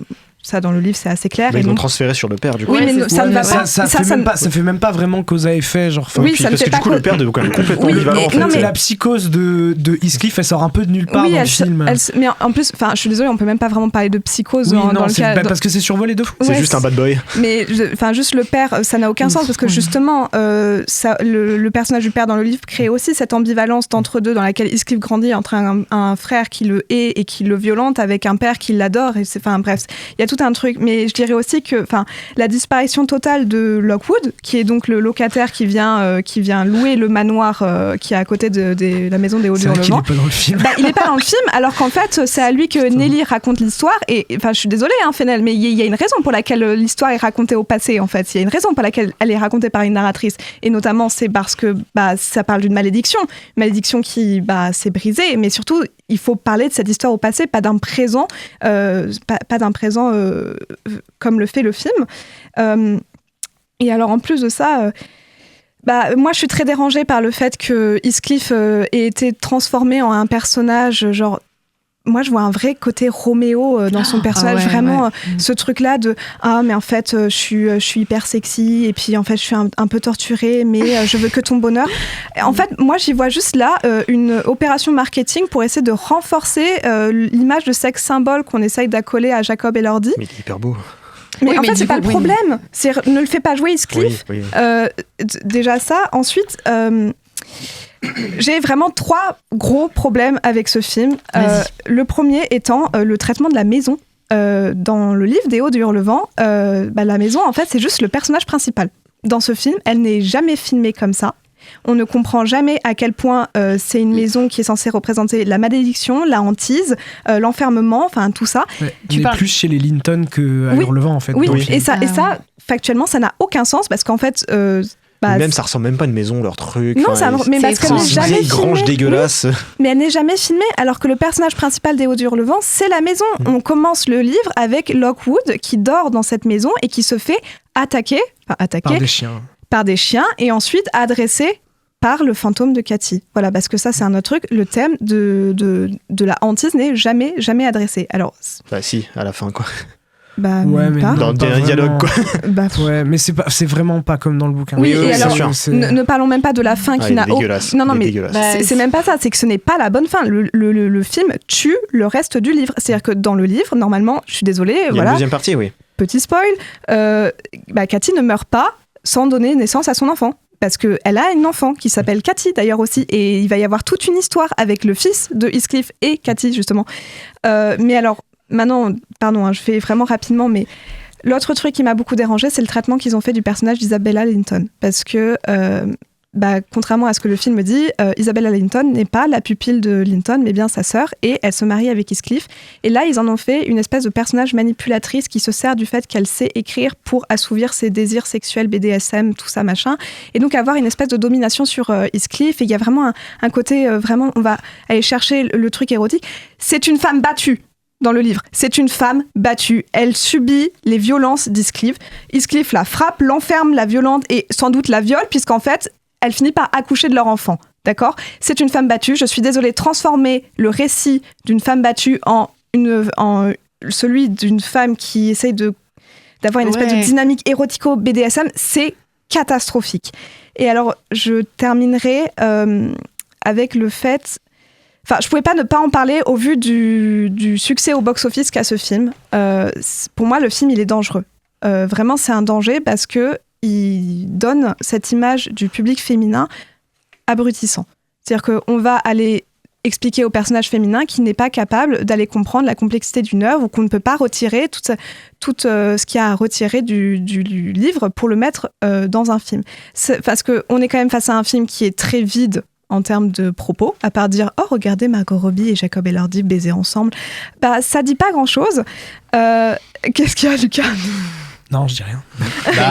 ça, dans le livre, c'est assez clair. Mais et ils l'ont donc... transféré sur le père, du coup. Oui, mais ça ne va pas. Ça fait même pas vraiment cause à effet. Genre, oui, ça parce que du coup, le père devient quand même complètement ambivalent. En fait, la psychose de Heathcliff, elle sort un peu de nulle part dans le film. Mais en plus, je suis désolée, on peut même pas vraiment parler de psychose dans le cas. Parce que c'est survolé de fou. C'est juste un bad boy. Mais juste le père, ça n'a aucun sens parce que justement, le personnage du père dans le livre crée aussi cette ambivalence d'entre deux dans laquelle Heathcliff grandit entre un frère qui le hait et qui le violente avec un père qui l'adore. Bref, il y a tout un truc, mais je dirais aussi que la disparition totale de Lockwood, qui est donc le locataire qui vient louer le manoir qui est à côté de la maison des Hauts-du-Hurlement. Il est pas dans le film. Il est pas dans le film, alors qu'en fait c'est à lui que Nelly raconte l'histoire, et je suis désolée Fennel, mais il y a une raison pour laquelle l'histoire est racontée au passé en fait. Il y a une raison pour laquelle elle est racontée par une narratrice, et notamment c'est parce que ça parle d'une malédiction qui s'est brisée, mais surtout il faut parler de cette histoire au passé, pas d'un présent, pas d'un présent comme le fait le film. Et alors en plus de ça, moi je suis très dérangée par le fait que Heathcliff ait été transformé en un personnage genre. Moi, je vois un vrai côté Roméo dans son personnage, ce truc-là de mais en fait, je suis hyper sexy, et puis en fait, je suis un peu torturée, mais je veux que ton bonheur. Et en fait, moi, j'y vois juste là une opération marketing pour essayer de renforcer l'image de sexe symbole qu'on essaye d'accoler à Jacob Elordi. Mais il est hyper beau. Mais en fait, c'est pas le problème. C'est ne le fais pas jouer Heathcliff. Oui. Déjà ça. Ensuite. J'ai vraiment 3 gros problèmes avec ce film. Le premier étant le traitement de la maison. Dans le livre des Hauts-du-Hurlement, la maison, en fait, c'est juste le personnage principal. Dans ce film, elle n'est jamais filmée comme ça. On ne comprend jamais à quel point c'est une maison qui est censée représenter la malédiction, la hantise, l'enfermement, enfin tout ça. Ouais, on est plus chez les Linton qu'à Hurlevent, en fait. Oui, et ça, factuellement, ça n'a aucun sens parce qu'en fait... même ça ressemble même pas à une maison, leur truc. Non, mais parce qu'elle n'est jamais filmée. Grange dégueulasse. Oui, mais elle n'est jamais filmée, alors que le personnage principal des Hauts-du-Hurlement, c'est la maison. On commence le livre avec Lockwood qui dort dans cette maison et qui se fait attaquer par des chiens et ensuite adressé par le fantôme de Cathy. Voilà, parce que ça, c'est un autre truc. Le thème de la hantise n'est jamais adressé. Alors, si, à la fin, quoi. Mais pas. Dans des dialogues, quoi. Ouais, mais c'est vraiment pas comme dans le bouquin. Oui, et alors, ne parlons même pas de la fin qui n'a aucun... Non, mais c'est même pas ça, c'est que ce n'est pas la bonne fin. Le film tue le reste du livre. C'est-à-dire que dans le livre, normalement, je suis désolée, il y a une deuxième partie, oui. Petit spoil, Cathy ne meurt pas sans donner naissance à son enfant. Parce qu'elle a une enfant qui s'appelle Cathy d'ailleurs aussi, et il va y avoir toute une histoire avec le fils de Heathcliff et Cathy justement. Mais alors, maintenant, pardon, je fais vraiment rapidement, mais l'autre truc qui m'a beaucoup dérangée, c'est le traitement qu'ils ont fait du personnage d'Isabella Linton. Parce que, contrairement à ce que le film dit, Isabella Linton n'est pas la pupille de Linton, mais bien sa sœur, et elle se marie avec Heathcliff. Et là, ils en ont fait une espèce de personnage manipulatrice qui se sert du fait qu'elle sait écrire pour assouvir ses désirs sexuels, BDSM, tout ça, machin. Et donc avoir une espèce de domination sur Heathcliff. Et il y a vraiment un côté, vraiment, on va aller chercher le truc érotique. C'est une femme battue. Dans le livre, c'est une femme battue. Elle subit les violences d'Heathcliff. Heathcliff la frappe, l'enferme, la violente et sans doute la viole, puisqu'en fait, elle finit par accoucher de leur enfant. D'accord ? C'est une femme battue. Je suis désolée, transformer le récit d'une femme battue en celui d'une femme qui essaye d'avoir une espèce de dynamique érotico-BDSM, c'est catastrophique. Et alors, je terminerai avec le fait... Enfin, je pouvais pas ne pas en parler au vu du succès au box-office qu'a ce film. Pour moi, le film, il est dangereux. Vraiment, c'est un danger parce que il donne cette image du public féminin abrutissant. C'est-à-dire qu'on va aller expliquer au personnage féminin qui n'est pas capable d'aller comprendre la complexité d'une œuvre ou qu'on ne peut pas retirer tout ce qu'il y a à retirer du livre pour le mettre dans un film. Parce qu'on est quand même face à un film qui est très vide en termes de propos, à part dire « Oh, regardez Margot Robbie et Jacob Elordi baiser ensemble », ça dit pas grand-chose. Qu'est-ce qu'il y a, Lucas ? Non, je dis rien.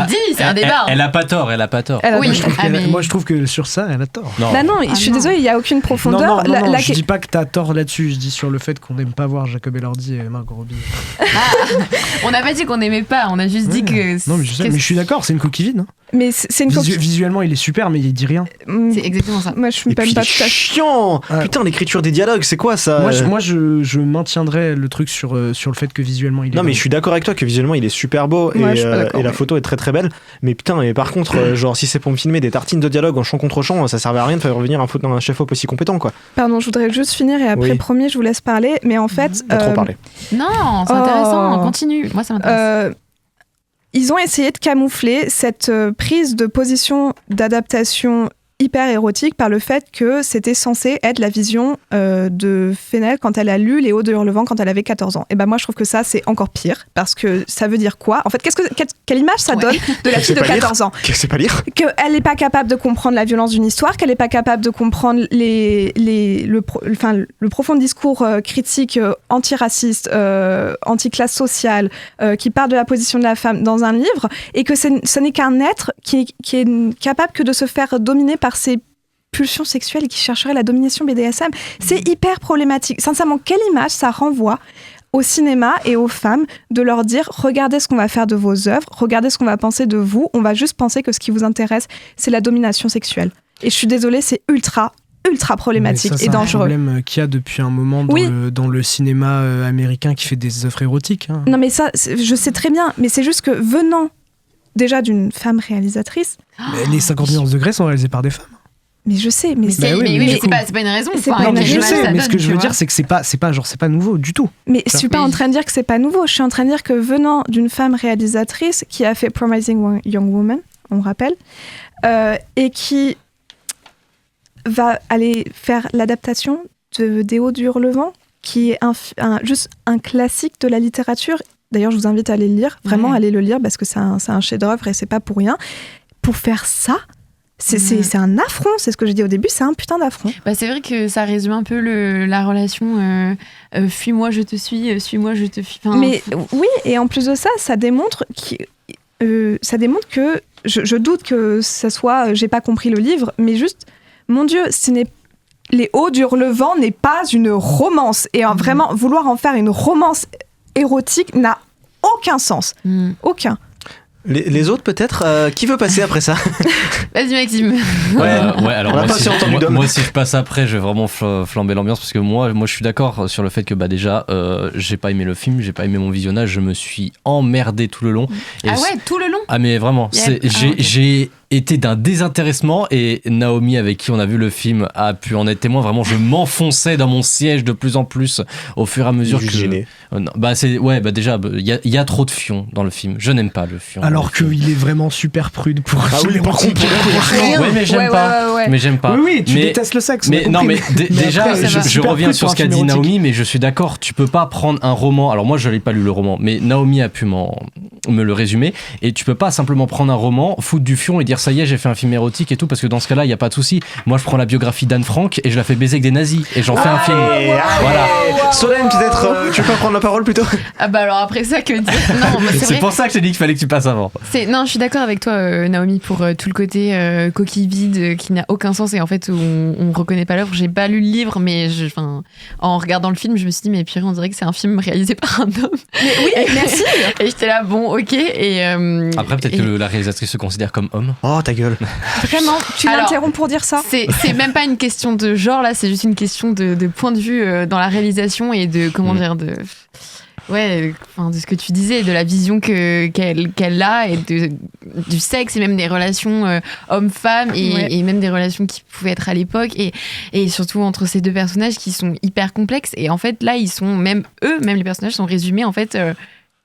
Dis, c'est un débat. Elle a pas tort. Moi, je trouve que sur ça, elle a tort. Non, je suis désolée, il n'y a aucune profondeur. Non, je dis pas que t'as tort là-dessus. Je dis sur le fait qu'on n'aime pas voir Jacob Elordi et Margot Robbie. On n'a pas dit qu'on n'aimait pas, on a juste dit que... Non, mais je suis d'accord, c'est une coquille vide. Mais c'est une visuellement, il est super, mais il dit rien. C'est exactement ça. Moi, je suis pas tout à fait chiant. Putain, l'écriture des dialogues, c'est quoi ça ? Moi, je maintiendrais le truc sur le fait que visuellement, il est... Non, mais je suis d'accord avec toi que visuellement, il est super beau et la photo est très très belle. Mais putain, et par contre, genre, si c'est pour me filmer des tartines de dialogue en chant contre chant, ça servait à rien de faire revenir un chef-op aussi compétent, quoi. Pardon, je voudrais juste finir et après, promis, je vous laisse parler. Mais en fait... Pas trop parler. Non, c'est intéressant, continue. Moi, ça m'intéresse. Ils ont essayé de camoufler cette prise de position d'adaptation hyper érotique par le fait que c'était censé être la vision de Fennel quand elle a lu Les Hauts de Hurlevent quand elle avait 14 ans. Et ben moi, je trouve que ça, c'est encore pire, parce que ça veut dire quoi ? En fait, quelle image ça donne de la fille de 14 ans ? Qu'elle sait pas lire ? Qu'elle n'est pas capable de comprendre la violence d'une histoire, qu'elle n'est pas capable de comprendre le profond discours critique antiraciste, anti-classe sociale, qui parle de la position de la femme dans un livre, et que ce n'est qu'un être qui est capable que de se faire dominer par ses pulsions sexuelles et qui chercherait la domination BDSM. C'est hyper problématique. Sincèrement, quelle image ça renvoie au cinéma et aux femmes de leur dire « Regardez ce qu'on va faire de vos œuvres, regardez ce qu'on va penser de vous, on va juste penser que ce qui vous intéresse, c'est la domination sexuelle. » Et je suis désolée, c'est ultra problématique et dangereux. C'est un problème qu'il y a depuis un moment dans le cinéma américain qui fait des œuvres érotiques. Hein. Non mais ça, je sais très bien, mais c'est juste que venant déjà d'une femme réalisatrice... Mais les 50 nuances degrés sont réalisées par des femmes. Mais je sais, mais c'est pas une raison. C'est pas une raison. Je sais, mais ce que je veux dire, c'est que c'est pas nouveau du tout. Mais je suis pas en train de dire que c'est pas nouveau. Je suis en train de dire que venant d'une femme réalisatrice qui a fait Promising Young Woman, on rappelle, et qui va aller faire l'adaptation des Hauts du Hurlevent, qui est juste un classique de la littérature. D'ailleurs, je vous invite à aller le lire. Vraiment, allez le lire parce que c'est un chef-d'œuvre et c'est pas pour rien. Pour faire ça. C'est un affront, c'est ce que j'ai dit au début, c'est un putain d'affront. Bah, c'est vrai que ça résume un peu la relation fuis-moi, je te suis, suis-moi, je te fuis. Mais oui, et en plus de ça, ça démontre que je doute que ça soit j'ai pas compris le livre, mais juste, mon Dieu, Les Hauts du Hurlevent n'est pas une romance. Et vraiment, vouloir en faire une romance érotique n'a aucun sens. Aucun. Les autres, peut-être qui veut passer après ça? Vas-y, Maxime. Alors moi, si je passe après, je vais vraiment flamber l'ambiance parce que moi, je suis d'accord sur le fait que déjà, j'ai pas aimé le film, j'ai pas aimé mon visionnage, je me suis emmerdé tout le long. Et tout le long. Ah mais vraiment, j'ai été d'un désintéressement et Naomi, avec qui on a vu le film, a pu en être témoin. Vraiment, je m'enfonçais dans mon siège de plus en plus au fur et à mesure que gêné. Déjà, il y a trop de fion dans le film. Je n'aime pas le fion. Alors qu'il est vraiment super prude pour un film érotique. Mais j'aime pas. Mais j'aime pas. Oui, tu détestes le sexe. Déjà, je reviens sur ce qu'a dit Naomi, mais je suis d'accord. Tu peux pas prendre un roman. Alors moi, je l'ai pas lu le roman, mais Naomi a pu me le résumer. Et tu peux pas simplement prendre un roman, foutre du fion et dire ça y est, j'ai fait un film érotique et tout, parce que dans ce cas-là, il y a pas de souci. Moi, je prends la biographie d'Anne Frank et je la fais baiser avec des nazis et j'en fais un film. Voilà. Solène, peut-être, tu peux prendre la parole plutôt. Ah bah alors après ça, que dire? Non, c'est pour ça que j'ai dit qu'il fallait que tu passes avant. Non, je suis d'accord avec toi, Naomi, pour tout le côté coquille vide qui n'a aucun sens et en fait où on reconnaît pas l'œuvre. J'ai pas lu le livre, mais en regardant le film, je me suis dit mais purée, on dirait que c'est un film réalisé par un homme. Mais oui, merci. Et j'étais là, bon, ok. Et après, peut-être que la réalisatrice se considère comme homme. Oh, ta gueule. Vraiment, tu l'interromps pour dire ça? C'est même pas une question de genre là, c'est juste une question de point de vue dans la réalisation et de comment dire de ce que tu disais, de la vision qu'elle a et du sexe et même des relations hommes-femmes et même des relations qui pouvaient être à l'époque et surtout entre ces deux personnages qui sont hyper complexes et en fait là ils sont même les personnages sont résumés en fait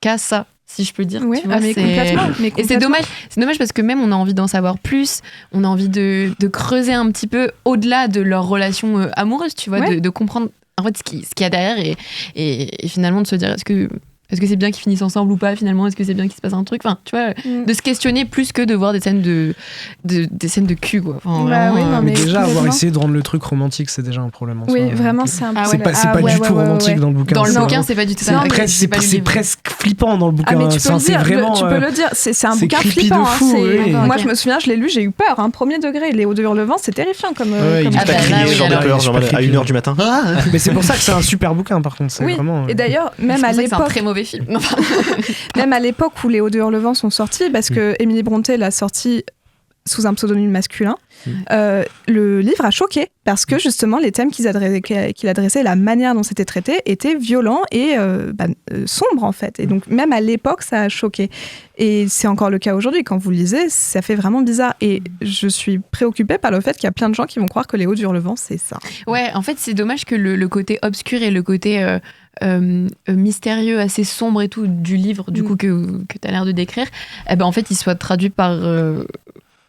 qu'à ça, si je peux dire. Oui, tu vois, mais complètement. Et c'est dommage parce que même on a envie d'en savoir plus, on a envie de creuser un petit peu au-delà de leur relation amoureuse, tu vois, de comprendre en fait ce qu'il y a derrière et finalement de se dire est-ce que c'est bien qu'ils finissent ensemble ou pas finalement, est-ce que c'est bien qu'il se passe un truc, enfin tu vois, de se questionner plus que de voir des scènes des scènes de cul quoi. Mais déjà avoir essayé de rendre le truc romantique, c'est déjà un problème en soi. Oui, vraiment c'est un problème. C'est pas du tout romantique dans le bouquin. Dans le bouquin, c'est pas du tout ça. C'est presque flippant dans le bouquin. Ah mais tu peux le dire, c'est un bouquin flippant. Moi je me souviens, je l'ai lu, j'ai eu peur, premier degré. Les Hauts de Hurlevent, c'est terrifiant comme il dit pas crier ce genre de peur à 1h du matin. Mais c'est pour ça que c'est un super bouquin par contre. Oui, et d'ailleurs même à l'époque, c'est un très mauvais film. Même à l'époque où Les Hauts de Hurlevent sont sortis, parce que Émilie Brontë l'a sorti sous un pseudonyme masculin, le livre a choqué parce que justement les thèmes qu'il adressait, la manière dont c'était traité étaient violents et sombres en fait. Et donc même à l'époque ça a choqué. Et c'est encore le cas aujourd'hui. Quand vous le lisez, ça fait vraiment bizarre. Et je suis préoccupée par le fait qu'il y a plein de gens qui vont croire que Les Hauts du Hurlevent c'est ça. Ouais, en fait c'est dommage que le côté obscur et le côté mystérieux, assez sombre et tout du livre du coup que tu as l'air de décrire, en fait il soit traduit par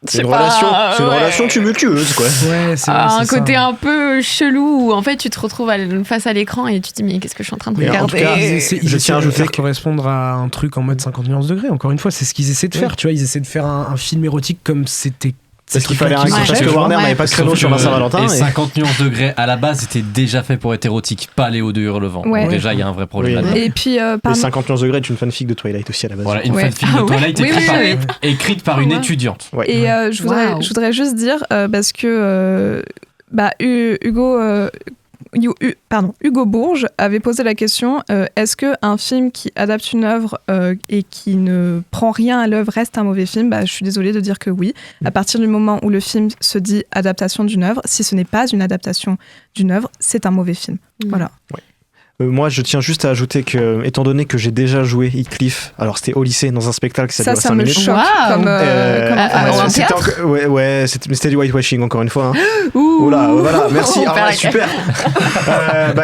C'est une relation tumultueuse, quoi. Ouais, un côté un peu chelou où en fait tu te retrouves face à l'écran et tu te dis mais qu'est-ce que je suis en train de regarder. En tout cas, je tiens à ajouter correspondre à un truc en mode 50 nuances degrés. Encore une fois, c'est ce qu'ils essaient de faire. Tu vois, ils essaient de faire un film érotique comme c'était. Parce qu'il fallait parce que Warner n'avait pas de créneau sur la Saint-Valentin. Et 50 nuances degrés à la base était déjà fait pour être érotique, pas Léo de Hurlevent. Ouais. Donc déjà il y a un vrai problème là-dedans. Et puis les 50 nuances degrés est une fanfic de Twilight aussi à la base. Voilà, une fanfic de Twilight écrite par une étudiante. Ouais. Et je voudrais juste dire parce que Hugo Bourges avait posé la question est-ce qu'un film qui adapte une œuvre et qui ne prend rien à l'œuvre reste un mauvais film? Je suis désolée de dire que oui. À partir du moment où le film se dit adaptation d'une œuvre, si ce n'est pas une adaptation d'une œuvre, c'est un mauvais film. Voilà. Ouais. Moi, je tiens juste à ajouter que, étant donné que j'ai déjà joué Heathcliff, alors c'était au lycée dans un spectacle, ça dure 5 minutes. Ça me choque comme c'était du whitewashing encore une fois. Hein. Oula, voilà, merci. Super.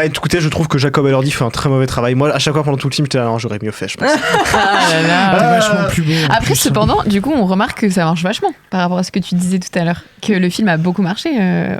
Écoutez, je trouve que Jacob Elordi fait un très mauvais travail. Moi, à chaque fois pendant tout le film, j'étais là, non, j'aurais mieux fait, je pense. Vachement plus beau. Après, cependant, du coup, on remarque que ça marche vachement par rapport à ce que tu disais tout à l'heure, que le film a beaucoup marché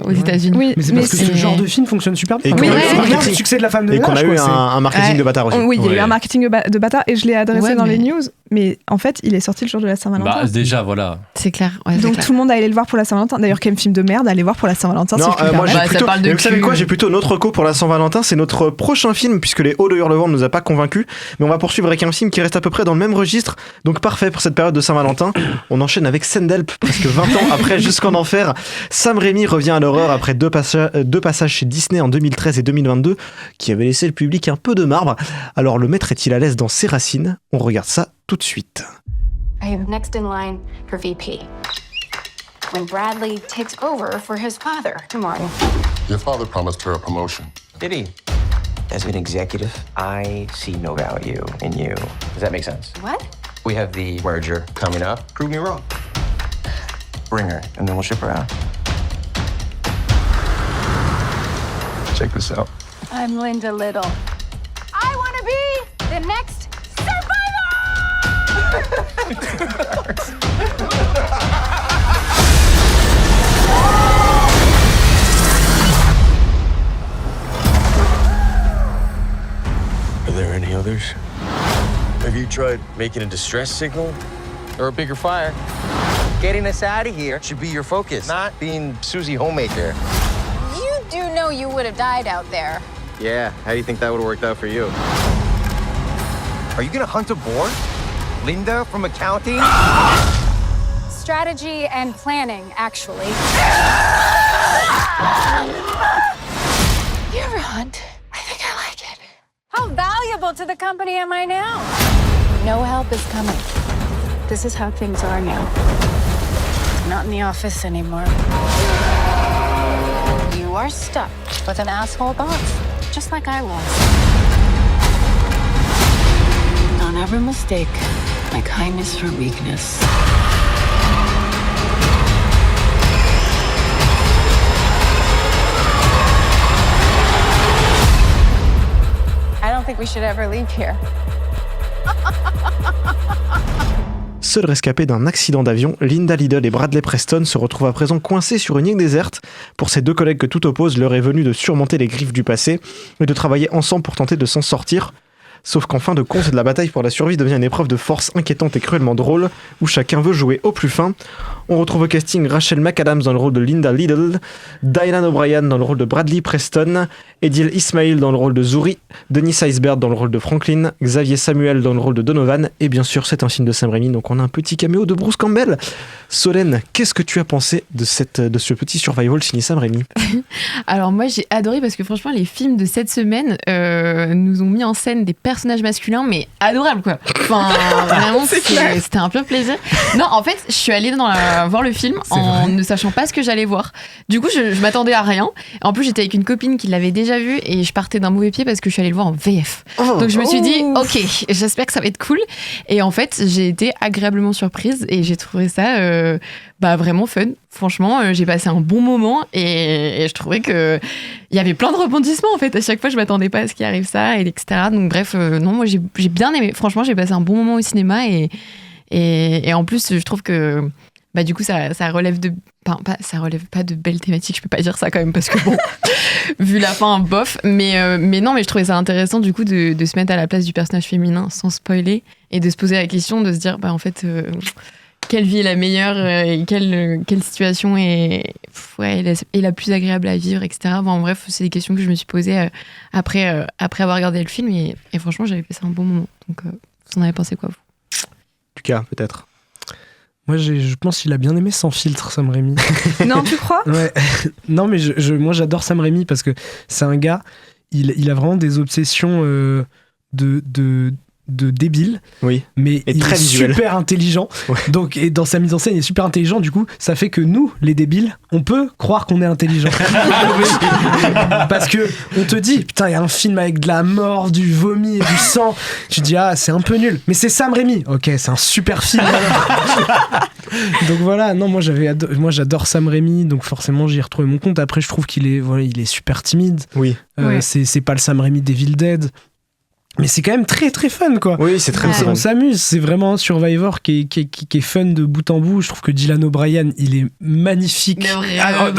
aux États-Unis. Oui, mais c'est parce que ce genre de film fonctionne super bien. Le succès de La Femme de ménage. Eu un marketing de bâtard aussi. Oui, il y a eu un marketing de bâtard et je l'ai adressé dans les news, mais en fait, il est sorti le jour de la Saint-Valentin. Déjà, voilà. C'est clair. Donc tout le monde allait le voir pour la Saint-Valentin. D'ailleurs, quel film de merde, allez voir pour la Saint-Valentin. Non, moi j'ai plutôt. Vous savez quoi, j'ai plutôt notre reco pour la Saint-Valentin. C'est notre prochain film, puisque Les Hauts de Hurlevent ne nous a pas convaincus. Mais on va poursuivre avec un film qui reste à peu près dans le même registre. Donc parfait pour cette période de Saint-Valentin. On enchaîne avec Sendelp, presque 20 ans après Jusqu'en Enfer. Sam Raimi revient à l'horreur après deux passages chez Disney en 2013 et 2022, qui avaient laissé le public un peu de marbre. Alors le maître est-il à l'aise dans ses racines? On regarde ça tout de suite. I am next in line for VP. When Bradley takes over for his father tomorrow. Your father promised her a promotion. Did he? As an executive, I see no value in you. Does that make sense? What? We have the merger coming up. Prove me wrong. Bring her, and then we'll ship her out. Check this out. I'm Linda Little. I want to be the next Are there any others? Have you tried making a distress signal? Or a bigger fire? Getting us out of here should be your focus, not being Susie Homemaker. You do know you would have died out there. Yeah, how do you think that would have worked out for you? Are you gonna hunt a boar? Linda from accounting? Strategy and planning, actually. You ever hunt? I think I like it. How valuable to the company am I now? No help is coming. This is how things are now. Not in the office anymore. You are stuck with an asshole boss, just like I was. Don't ever mistake my kindness for weakness. I don't think we should ever leave here. Seul rescapé d'un accident d'avion, Linda Lidl et Bradley Preston se retrouvent à présent coincés sur une île déserte. Pour ces deux collègues que tout oppose, l'heure est venue de surmonter les griffes du passé et de travailler ensemble pour tenter de s'en sortir. Sauf qu'en fin de compte, la bataille pour la survie devient une épreuve de force inquiétante et cruellement drôle, où chacun veut jouer au plus fin. On retrouve au casting Rachel McAdams dans le rôle de Linda Lidl, Dylan O'Brien dans le rôle de Bradley Preston, Edil Ismail dans le rôle de Zuri, Denis Iceberg dans le rôle de Franklin, Xavier Samuel dans le rôle de Donovan, et bien sûr c'est un film de Sam Raimi, donc on a un petit caméo de Bruce Campbell. Solène, qu'est-ce que tu as pensé de ce petit survival signé Sam Raimi? Alors moi j'ai adoré parce que franchement les films de cette semaine nous ont mis en scène des personnages masculins mais adorables quoi. Enfin vraiment c'était un pur plaisir. Non en fait je suis allée voir le film en ne sachant pas ce que j'allais voir. Du coup je m'attendais à rien. En plus j'étais avec une copine qui l'avait déjà vu et je partais d'un mauvais pied parce que je suis allée le voir en VF. Donc je me suis dit ok j'espère que ça va être cool et en fait j'ai été agréablement surprise et j'ai trouvé ça vraiment fun. Franchement, j'ai passé un bon moment et je trouvais que il y avait plein de rebondissements en fait. À chaque fois, je m'attendais pas à ce qui arrive ça, et etc. Donc bref, non, moi j'ai bien aimé. Franchement, j'ai passé un bon moment au cinéma et en plus, je trouve que bah du coup ça relève de ça relève pas de belles thématiques, je peux pas dire ça quand même parce que bon vu la fin bof, mais non, mais je trouvais ça intéressant du coup de se mettre à la place du personnage féminin sans spoiler et de se poser la question de se dire bah en fait quelle vie est la meilleure et quelle situation est la plus agréable à vivre, etc. Bon, bref, c'est des questions que je me suis posées après avoir regardé le film et franchement j'avais passé un bon moment. Donc vous en avez pensé quoi vous? Lucas, peut-être. Moi, je pense qu'il a bien aimé Sans filtre, Sam Raimi. Non, tu crois? Ouais. Non, mais moi, j'adore Sam Raimi parce que c'est un gars, il a vraiment des obsessions de débile, oui, mais il très est visuel. super intelligent. Ouais. Donc, et dans sa mise en scène, il est super intelligent. Du coup, ça fait que nous, les débiles, on peut croire qu'on est intelligent. Parce que on te dit, putain, il y a un film avec de la mort, du vomi et du sang. Tu dis, ah, c'est un peu nul. Mais c'est Sam Raimi. Ok, c'est un super film. Donc voilà, non, moi j'adore Sam Raimi, donc forcément j'y ai retrouvé mon compte. Après, je trouve qu'il est, il est super timide. Oui. Ouais. C'est pas le Sam Raimi d'Evil Dead. Mais c'est quand même très très fun quoi. Oui, c'est très fun. On s'amuse, c'est vraiment un Survivor qui est fun de bout en bout. Je trouve que Dylan O'Brien, il est magnifique.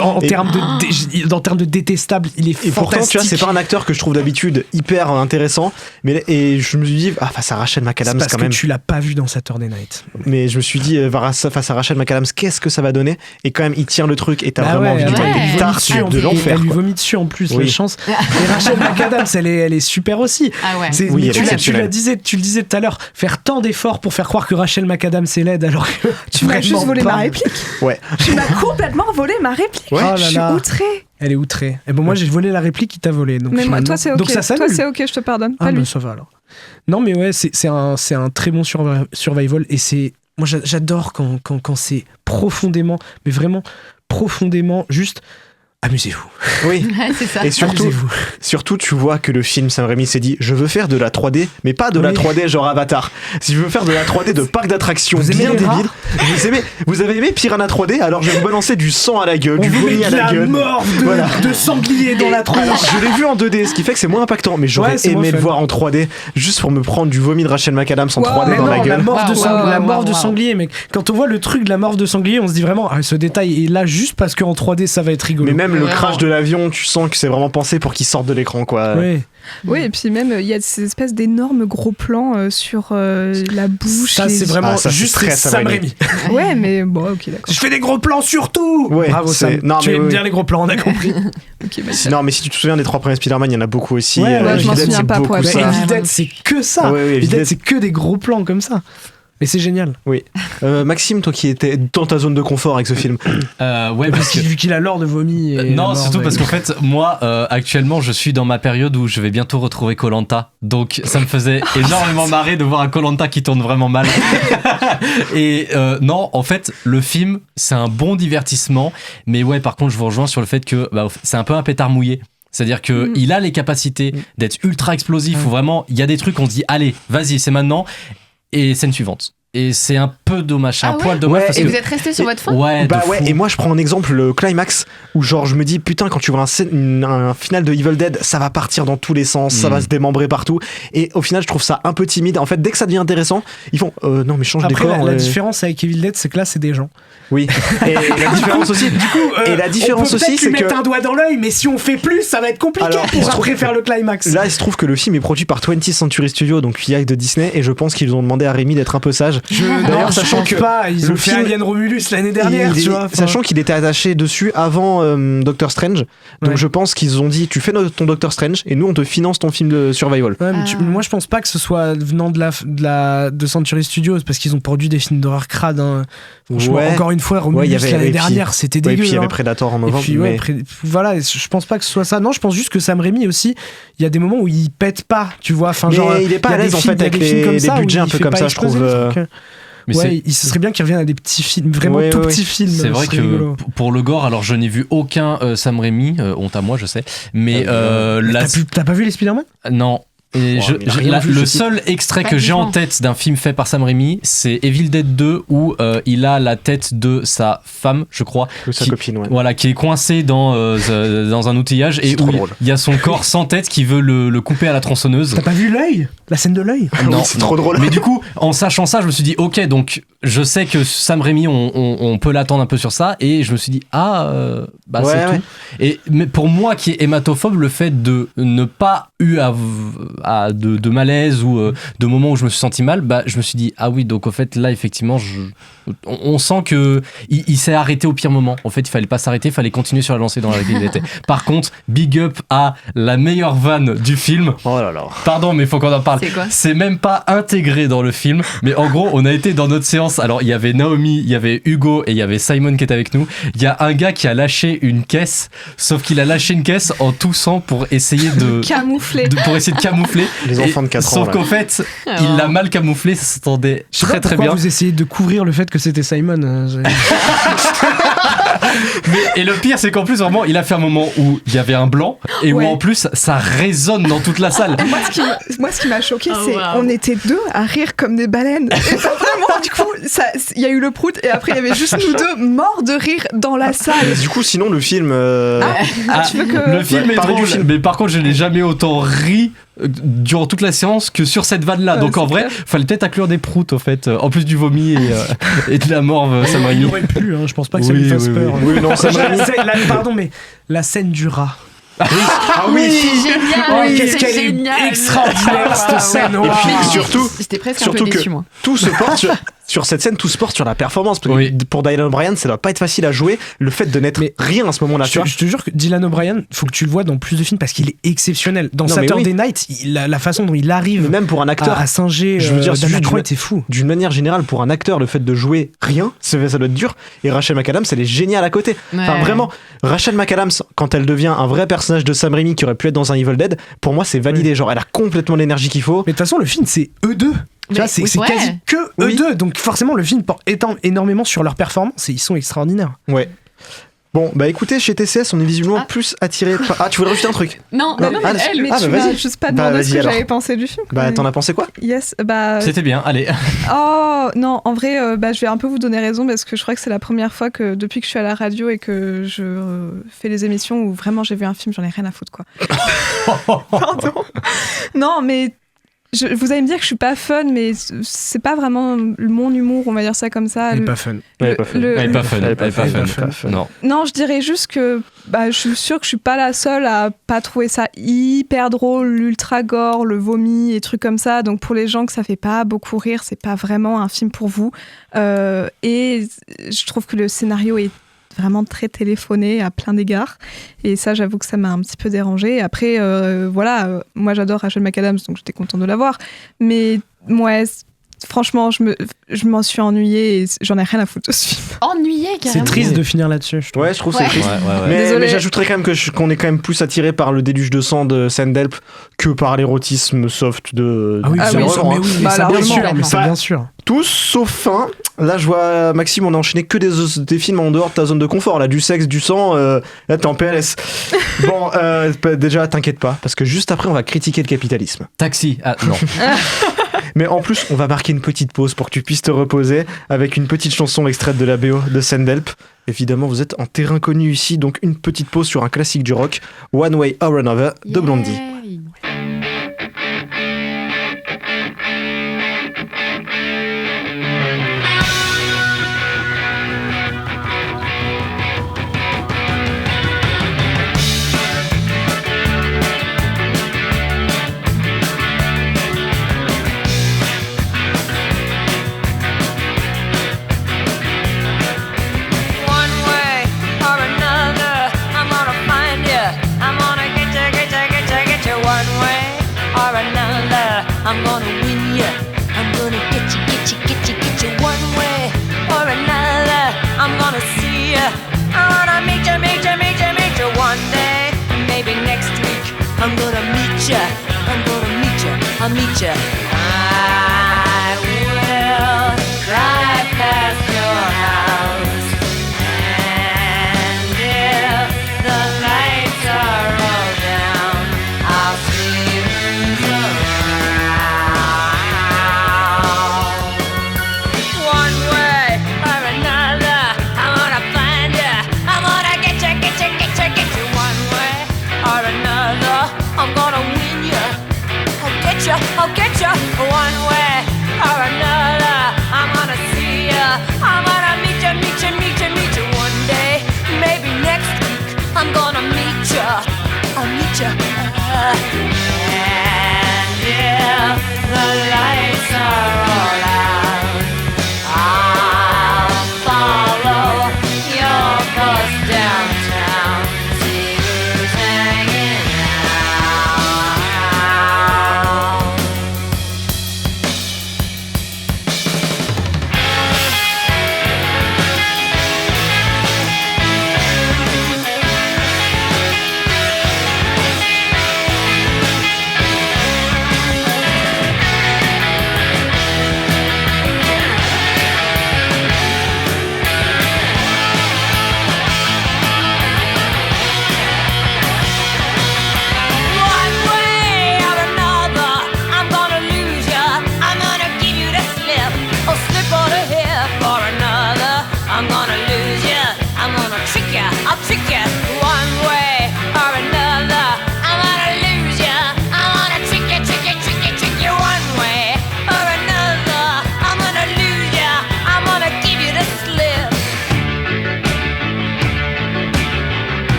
En termes de détestable, il est fantastique. Et pourtant, tu vois, c'est pas un acteur que je trouve d'habitude hyper intéressant. Et je me suis dit, face à Rachel McAdams, parce quand même. Que tu l'as pas vu dans Saturday Night. Mais je me suis dit, face à Rachel McAdams, qu'est-ce que ça va donner? Et quand même, il tient le truc et t'as vraiment envie de mettre des tartes de l'enfer. Elle lui vomit dessus en plus, la chance. Et Rachel McAdams, elle est super aussi. Ah ouais. Oui, tu le disais tout à l'heure, faire tant d'efforts pour faire croire que Rachel McAdams est laide alors que tu m'as juste volé ma réplique. Ouais. Tu m'as complètement volé ma réplique. Ouais. Oh je suis outrée. Elle est outrée. Et bon, moi j'ai volé la réplique qui t'a volé. Donc mais moi, toi c'est ok. Donc ça s'annule. Toi c'est ok, je te pardonne. Pas lui. Ben, ça va alors. Non mais ouais, c'est un très bon survival et c'est moi j'adore quand c'est profondément, mais vraiment profondément juste. Amusez-vous. Oui, ouais, c'est ça. Et surtout, tu vois que le film Sam Raimi s'est dit, je veux faire de la 3D, mais pas de la 3D genre Avatar. Si je veux faire de la 3D de parc d'attractions bien débile, vous avez aimé Piranha 3D, alors je vais vous balancer du sang à la gueule, du vomi à la gueule. Mort de sanglier dans la tronche. Alors, je l'ai vu en 2D, ce qui fait que c'est moins impactant, mais j'aurais aimé le voir en 3D, juste pour me prendre du vomi de Rachel McAdams en 3D dans la gueule. La mort de sanglier, mec. Quand on voit le truc de la mort de sanglier, on se dit vraiment, ce détail est là juste parce qu'en 3D ça va être rigolo. Mais même le crash de l'avion, tu sens que c'est vraiment pensé pour qu'il sorte de l'écran, quoi. Oui, et puis même il y a ces espèces d'énormes gros plans sur la bouche. Ça c'est vraiment juste Sam Raimi. Ouais, mais bon, ok, d'accord. Je fais des gros plans sur tout. Ouais, bravo Sam. Tu aimes bien les gros plans, on a compris. Okay, non, mais si tu te souviens des 3 premiers Spider-Man, il y en a beaucoup aussi. Je m'en souviens pas pour Evil Dead, c'est que ça. Evil Dead, c'est que des gros plans comme ça. Et c'est génial. Oui. Maxime, toi qui étais dans ta zone de confort avec ce film. Ouais, parce que... vu qu'il a l'or de vomi. Non, surtout parce qu'en fait, moi, actuellement, je suis dans ma période où je vais bientôt retrouver Koh-Lanta. Donc, ça me faisait énormément marrer de voir un Koh-Lanta qui tourne vraiment mal. Et non, en fait, le film, c'est un bon divertissement. Mais ouais, par contre, je vous rejoins sur le fait que c'est un peu un pétard mouillé. C'est-à-dire qu'il a les capacités d'être ultra explosif. Où vraiment, il y a des trucs, on se dit, allez, vas-y, c'est maintenant. Et scène suivante. Et c'est un peu dommage, c'est un poil dommage. Ouais, parce et que... vous êtes resté sur votre fin? Ouais, et moi je prends en exemple le climax où genre je me dis putain, quand tu vois un final de Evil Dead, ça va partir dans tous les sens, ça va se démembrer partout. Et au final je trouve ça un peu timide. En fait dès que ça devient intéressant, ils font non mais change de décor. Après la différence avec Evil Dead, c'est que là c'est des gens. Oui. Et la différence aussi. Du coup, et la différence on peut aussi, c'est que mettre un doigt dans l'œil, mais si on fait plus, ça va être compliqué. Alors, pour après faire le climax. Là, il se trouve que le film est produit par 20th Century Studios, donc filiale de Disney, et je pense qu'ils ont demandé à Rémi d'être un peu sage. D'ailleurs, sachant que pas, ils ont fait Alien Romulus l'année dernière, tu vois. Sachant qu'il était attaché dessus avant Doctor Strange, donc je pense qu'ils ont dit tu fais ton Doctor Strange et nous on te finance ton film de survival. Ouais, mais moi je pense pas que ce soit venant de Century Studios parce qu'ils ont produit des films d'horreur crades. Hein. Franchement, encore une fois, Romulus l'année dernière, c'était dégueu. Et puis il y avait Predator en novembre. Puis, voilà, je pense pas que ce soit ça. Non, je pense juste que Sam Raimi aussi, il y a des moments où il pète pas, tu vois. Enfin, mais genre, il est pas à l'aise en fait avec les budgets un peu comme ça, je trouve. Mais ce serait bien qu'il revienne à des petits films, vraiment tout petits films. C'est vrai que pour le gore, alors je n'ai vu aucun Sam Raimi, honte à moi, je sais. Mais t'as pas vu les Spider-Man ? Non. Et le seul extrait que j'ai en tête d'un film fait par Sam Raimi, c'est Evil Dead 2 où il a la tête de sa femme, je crois, sa copine, ouais. Voilà, qui est coincée dans un outillage et où il y a son corps sans tête qui veut le couper à la tronçonneuse. T'as pas vu l'œil? La scène de l'œil? Non, c'est trop drôle. Mais du coup, en sachant ça, je me suis dit, ok, donc je sais que Sam Raimi, on peut l'attendre un peu sur ça, et je me suis dit, c'est tout. Et mais pour moi, qui est hématophobe, le fait de ne pas eu de malaise ou de moments où je me suis senti mal, je me suis dit, ah oui, donc au fait, là, effectivement, on sent que il s'est arrêté au pire moment. En fait, il fallait pas s'arrêter, il fallait continuer sur la lancée dans laquelle il était. Par contre, big up à la meilleure vanne du film. Oh là là. Pardon, mais il faut qu'on en parle. C'est quoi? C'est même pas intégré dans le film, mais en gros, on a été dans notre séance. Alors, il y avait Naomi, il y avait Hugo et il y avait Simon qui était avec nous. Il y a un gars qui a lâché une caisse, sauf qu'il a lâché une caisse en toussant pour essayer de camoufler. Pour essayer de camoufler. Les enfants de 4 ans. Sauf qu'en fait, il l'a mal camouflé, ça s'entendait très très bien. Vous essayez de couvrir le fait que c'était Simon. Et le pire, c'est qu'en plus, vraiment, il a fait un moment où il y avait un blanc et où en plus, ça résonne dans toute la salle. Moi, ce qui m'a choqué, c'est on était deux à rire comme des baleines. Et vraiment, du coup, il y a eu le prout et après, il y avait juste nous deux morts de rire dans la salle. Et du coup, sinon, le film. Tu veux que... Le film est drôle, mais par contre, je n'ai jamais autant ri durant toute la séance que sur cette vanne-là. Donc en vrai, fallait peut-être inclure des proutes, en fait, en plus du vomi et de la morve. Sam Raimi. Il aurait pu, je pense pas que ça lui fasse peur. Oui, non, Sam Raimi. Pardon, mais la scène du rat. Ah oui, c'est génial, qu'est-ce qu'elle est extraordinaire cette scène. Et puis surtout, j'étais presque un peu déçu, moi. Tout se porte sur cette scène, tout se porte sur la performance. Parce que pour Dylan O'Brien, ça doit pas être facile à jouer. Le fait de n'être rien à ce moment-là. Je te jure que Dylan O'Brien, faut que tu le vois dans plus de films parce qu'il est exceptionnel. Dans Saturday Night, la façon dont il arrive, même pour un acteur, à singer, je veux dire, c'est fou. D'une manière générale, pour un acteur, le fait de jouer rien, ça doit être dur. Et Rachel McAdams, elle est géniale à côté. Enfin, vraiment, Rachel McAdams, quand elle devient un vrai personnage de Sam Raimi qui aurait pu être dans un Evil Dead, pour moi, c'est validé. Genre, elle a complètement l'énergie qu'il faut. Mais de toute façon, le film, c'est eux deux. Tu vois, c'est quasi que eux deux. Donc forcément, le film porte énormément sur leur performance et ils sont extraordinaires. Ouais. Bon, bah écoutez, chez TCS, on est visiblement plus attiré par... Ah, tu voulais rajouter un truc? Non, mais tu m'as juste pas demandé ce que j'avais pensé du film. Bah, t'en as pensé quoi? Yes, C'était bien, allez. Oh, non, en vrai, je vais un peu vous donner raison parce que je crois que c'est la première fois que, depuis que je suis à la radio et que je fais les émissions où vraiment j'ai vu un film, j'en ai rien à foutre, quoi. Pardon. Non, mais... vous allez me dire que je suis pas fun, mais c'est pas vraiment mon humour, on va dire ça comme ça. Elle est pas fun. Elle est pas fun. Non, je dirais juste que je suis sûre que je suis pas la seule à pas trouver ça hyper drôle, l'ultra gore, le vomi et trucs comme ça. Donc pour les gens que ça fait pas beaucoup rire, c'est pas vraiment un film pour vous. Et je trouve que le scénario est vraiment très téléphoné à plein d'égards et ça j'avoue que ça m'a un petit peu dérangée. Après moi j'adore Rachel McAdams donc j'étais contente de la voir, mais franchement je m'en suis ennuyée et j'en ai rien à foutre de ce film. Ennuyée carrément. C'est triste de finir là-dessus, je trouve. Ouais, je trouve c'est triste. Mais j'ajouterais quand même qu'on est quand même plus attiré par le déluge de sang de Sandelp que par l'érotisme soft de... bien sûr. Tous sauf un. Là, je vois Maxime, on a enchaîné que des films en dehors de ta zone de confort. Là, du sexe, du sang, là, t'es en PLS. Bon, déjà, t'inquiète pas, parce que juste après, on va critiquer le capitalisme. Taxi, non. Mais en plus, on va marquer une petite pause pour que tu puisses te reposer avec une petite chanson extraite de la BO de Sandelp. Évidemment, vous êtes en terrain connu ici, donc une petite pause sur un classique du rock, One Way or Another de Blondie. I'm gonna win ya. I'm gonna get you one way or another. I'm gonna see ya. I wanna meet ya one day. Maybe next week. I'm gonna meet ya. I'll meet ya. I will drive past your house. And if the lights are all down, I'll see who's around.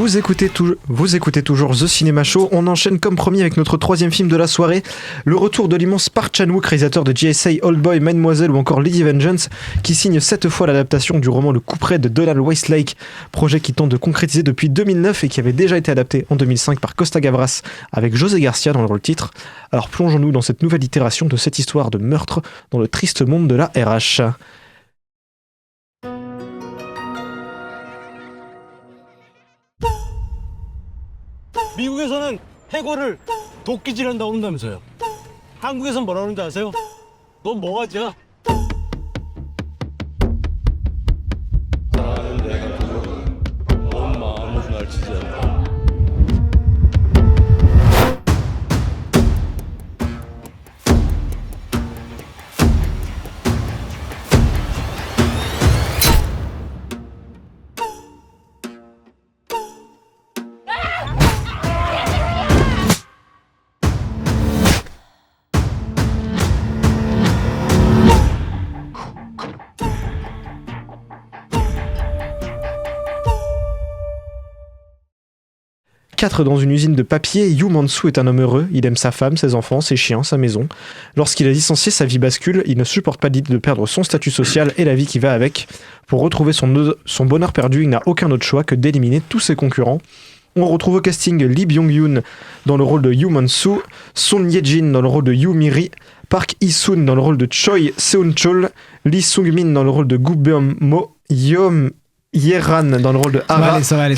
Vous écoutez toujours The Cinema Show. On enchaîne comme promis avec notre troisième film de la soirée, le retour de l'immense Park Chan-wook, réalisateur de JSA, Oldboy, Mademoiselle ou encore Lady Vengeance, qui signe cette fois l'adaptation du roman Le Couperet de Donald Westlake, projet qui tente de concrétiser depuis 2009 et qui avait déjà été adapté en 2005 par Costa Gavras avec José Garcia dans le rôle titre. Alors plongeons-nous dans cette nouvelle itération de cette histoire de meurtre dans le triste monde de la RH. 미국에서는 해고를 도끼질한다고 그런다면서요. 한국에선 뭐라 그러는지 아세요? 넌 뭐가지야? 사랑하는 내가 그거 엄마 아무도 날 치지 않아. Dans une usine de papier, Yu Man-soo est un homme heureux. Il aime sa femme, ses enfants, ses chiens, sa maison. Lorsqu'il est licencié, sa vie bascule. Il ne supporte pas l'idée de perdre son statut social et la vie qui va avec. Pour retrouver son bonheur perdu, il n'a aucun autre choix que d'éliminer tous ses concurrents. On retrouve au casting Lee Byung-yoon dans le rôle de Yu Man-soo, Son Ye-jin dans le rôle de Yu Mi-ri, Park Hee-soon dans le rôle de Choi Seon-chol, Lee Sung-min dans le rôle de Gu Beom-mo, Yeran dans le rôle de Hara. Ça va aller.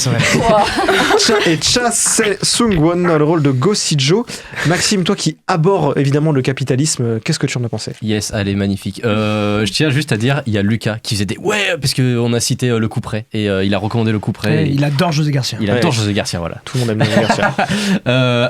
Et Cha Sung-won dans le rôle de Go Si-jo. Maxime, toi qui abordes évidemment le capitalisme, qu'est-ce que tu en as pensé ? Yes, elle est magnifique. Je tiens juste à dire, il y a Lucas qui faisait des ouais, parce qu'on a cité le Couperet et il a recommandé le Couperet. Il adore José Garcia. Il adore José Garcia, voilà. Tout le monde aime José Garcia.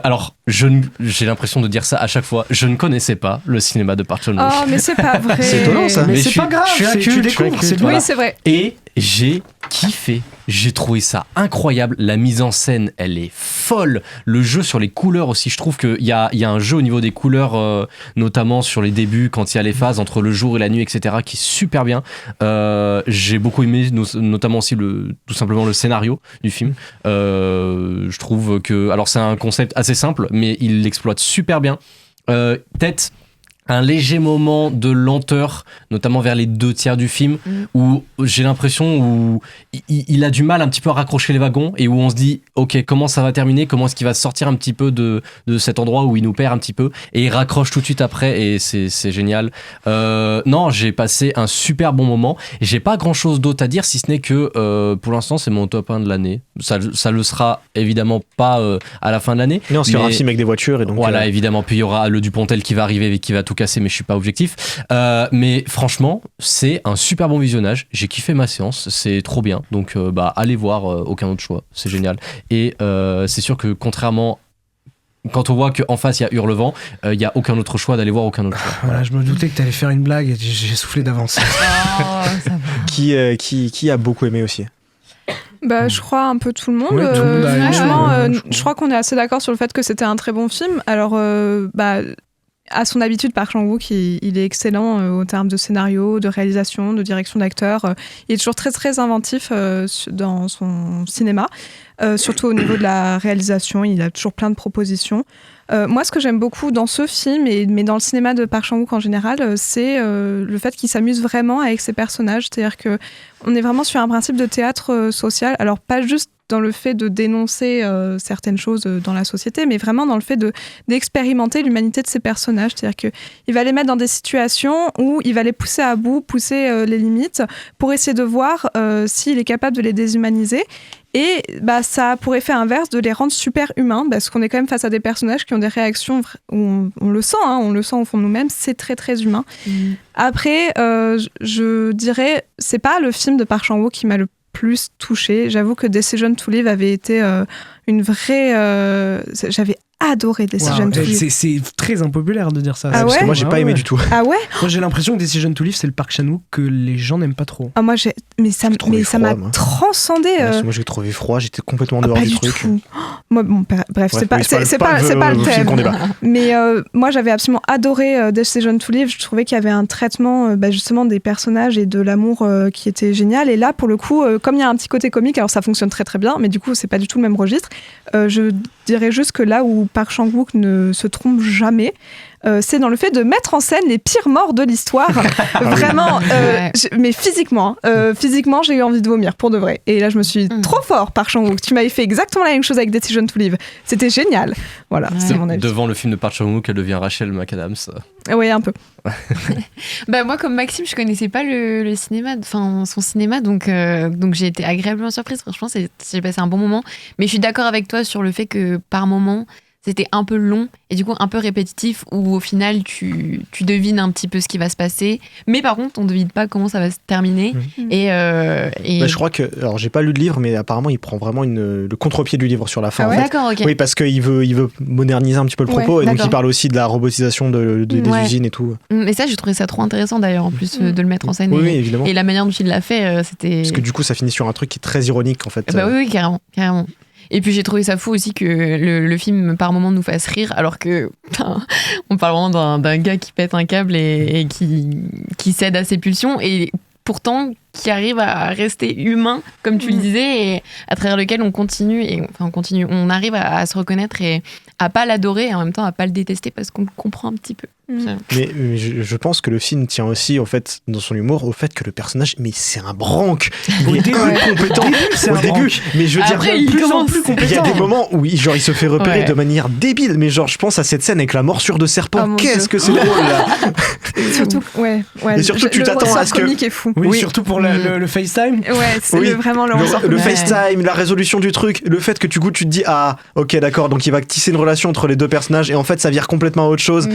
Alors, j'ai l'impression de dire ça à chaque fois. Je ne connaissais pas le cinéma de Park Chan-wook. Oh, mais c'est pas vrai. C'est étonnant ça. Mais c'est pas grave. Tu découvres. Oui, c'est vrai. Et j'ai kiffé, j'ai trouvé ça incroyable, la mise en scène elle est folle, le jeu sur les couleurs aussi, je trouve qu'il y a un jeu au niveau des couleurs, notamment sur les débuts quand il y a les phases entre le jour et la nuit etc, qui est super bien. J'ai beaucoup aimé notamment aussi tout simplement le scénario du film. Je trouve que, alors c'est un concept assez simple mais il l'exploite super bien. Peut-être un léger moment de lenteur, notamment vers les 2/3 du film, où j'ai l'impression où il a du mal un petit peu à raccrocher les wagons et où on se dit ok, comment ça va terminer, comment est-ce qu'il va sortir un petit peu de cet endroit où il nous perd un petit peu, et il raccroche tout de suite après et c'est génial. Non, j'ai passé un super bon moment et j'ai pas grand chose d'autre à dire si ce n'est que pour l'instant c'est mon top 1 de l'année. Ça le sera évidemment pas à la fin de l'année. Non, parce qu'il y aura un film avec des voitures et donc voilà, évidemment, puis il y aura le Dupontel qui va arriver et qui va tout casser, mais je suis pas objectif. Mais franchement, c'est un super bon visionnage. J'ai kiffé ma séance, c'est trop bien. Donc, allez voir, aucun autre choix, c'est génial. Et c'est sûr que contrairement, quand on voit qu'en face il y a Hurlevent, il y a aucun autre choix d'aller voir aucun autre choix. Voilà, je me doutais que tu allais faire une blague et j'ai soufflé d'avance. Qui a beaucoup aimé aussi? Je crois un peu tout le monde. Oui, tout le monde a aimé, franchement, je crois qu'on est assez d'accord sur le fait que c'était un très bon film. Alors, à son habitude, Park Chan-wook, il est excellent au terme de scénario, de réalisation, de direction d'acteur. Il est toujours très très inventif dans son cinéma, surtout au niveau de la réalisation. Il a toujours plein de propositions. Moi, ce que j'aime beaucoup dans ce film, mais dans le cinéma de Park Chan-wook en général, c'est le fait qu'il s'amuse vraiment avec ses personnages. C'est-à-dire qu'on est vraiment sur un principe de théâtre social. Alors, pas juste dans le fait de dénoncer certaines choses dans la société, mais vraiment dans le fait d'expérimenter l'humanité de ces personnages. C'est-à-dire qu'il va les mettre dans des situations où il va les pousser à bout, pousser les limites, pour essayer de voir s'il est capable de les déshumaniser. Et ça a pour effet inverse de les rendre super humains, parce qu'on est quand même face à des personnages qui ont des réactions où on le sent, on le sent au fond de nous-mêmes, c'est très très humain. Après, je dirais, c'est pas le film de Park Chan-wook qui m'a le plus touchée. J'avoue que Decision to Live avait été une vraie... j'avais adoré Decision to Live. C'est très impopulaire de dire ça. Ah parce que ouais moi j'ai pas aimé du tout. Ah ouais? Moi j'ai l'impression que Decision to Live c'est le Park Chan-wook que les gens n'aiment pas trop. Ah moi mais ça m'a moi. transcendé. Moi j'ai trouvé froid, j'étais complètement dehors pas du du truc. tout. Moi bon bref, Ouais, c'est pas oui, c'est pas le film qu'on thème. débat. Mais moi j'avais absolument adoré Decision to Live. Je trouvais qu'il y avait un traitement justement des personnages et de l'amour qui était génial. Et là pour le coup, comme il y a un petit côté comique, alors ça fonctionne très très bien, mais du coup c'est pas du tout le même registre. Je dirais juste que là où Park Chan-wook ne se trompe jamais, c'est dans le fait de mettre en scène les pires morts de l'histoire. Vraiment, mais physiquement, j'ai eu envie de vomir pour de vrai. Et là, je me suis dit, trop fort, Park Chan-wook. Tu m'avais fait exactement la même chose avec Decision to Live. C'était génial. Voilà, c'est mon avis. Devant le film de Park Chan-wook, elle devient Rachel McAdams. Oui, un peu. Bah moi, comme Maxime, je connaissais pas le cinéma, enfin son cinéma, donc j'ai été agréablement surprise. Franchement, j'ai passé un bon moment. Mais je suis d'accord avec toi sur le fait que par moment, c'était un peu long et du coup un peu répétitif où au final tu devines un petit peu ce qui va se passer, mais par contre on devine pas comment ça va se terminer. Et je crois que, alors j'ai pas lu le livre, mais apparemment il prend vraiment le contre-pied du livre sur la fin. Ah ouais, en fait. d'accord, ok. Oui, parce qu'il veut moderniser un petit peu le propos, et donc il parle aussi de la robotisation des usines et tout. Mais ça, j'ai trouvé ça trop intéressant d'ailleurs en plus de le mettre en scène. Oui, évidemment. Et la manière dont il l'a fait, c'était. Parce que du coup ça finit sur un truc qui est très ironique en fait. Bah oui, carrément. Et puis j'ai trouvé ça fou aussi que le film par moment nous fasse rire, alors que on parle vraiment d'un gars qui pète un câble et qui cède à ses pulsions, et pourtant qui arrive à rester humain, comme tu le disais, et à travers lequel on arrive à se reconnaître et à pas l'adorer et en même temps à pas le détester parce qu'on le comprend un petit peu. Mais je pense que le film tient aussi, en fait, dans son humour, au fait que le personnage, mais c'est un branque. Il est compétent au début, mais je veux dire, après, il est de plus en plus compétent. Il y a des moments où il se fait repérer de manière débile, mais genre, je pense à cette scène avec la morsure de serpent. Qu'est-ce que c'est drôle là. Surtout, et surtout, tu t'attends à ce que. Le comique est fou. Oui, surtout pour le FaceTime. Ouais, c'est vraiment le ressort. Le FaceTime, la résolution du truc, le fait que du coup tu te dis ok d'accord, donc il va tisser une relation entre les deux personnages et en fait ça vire complètement à autre chose.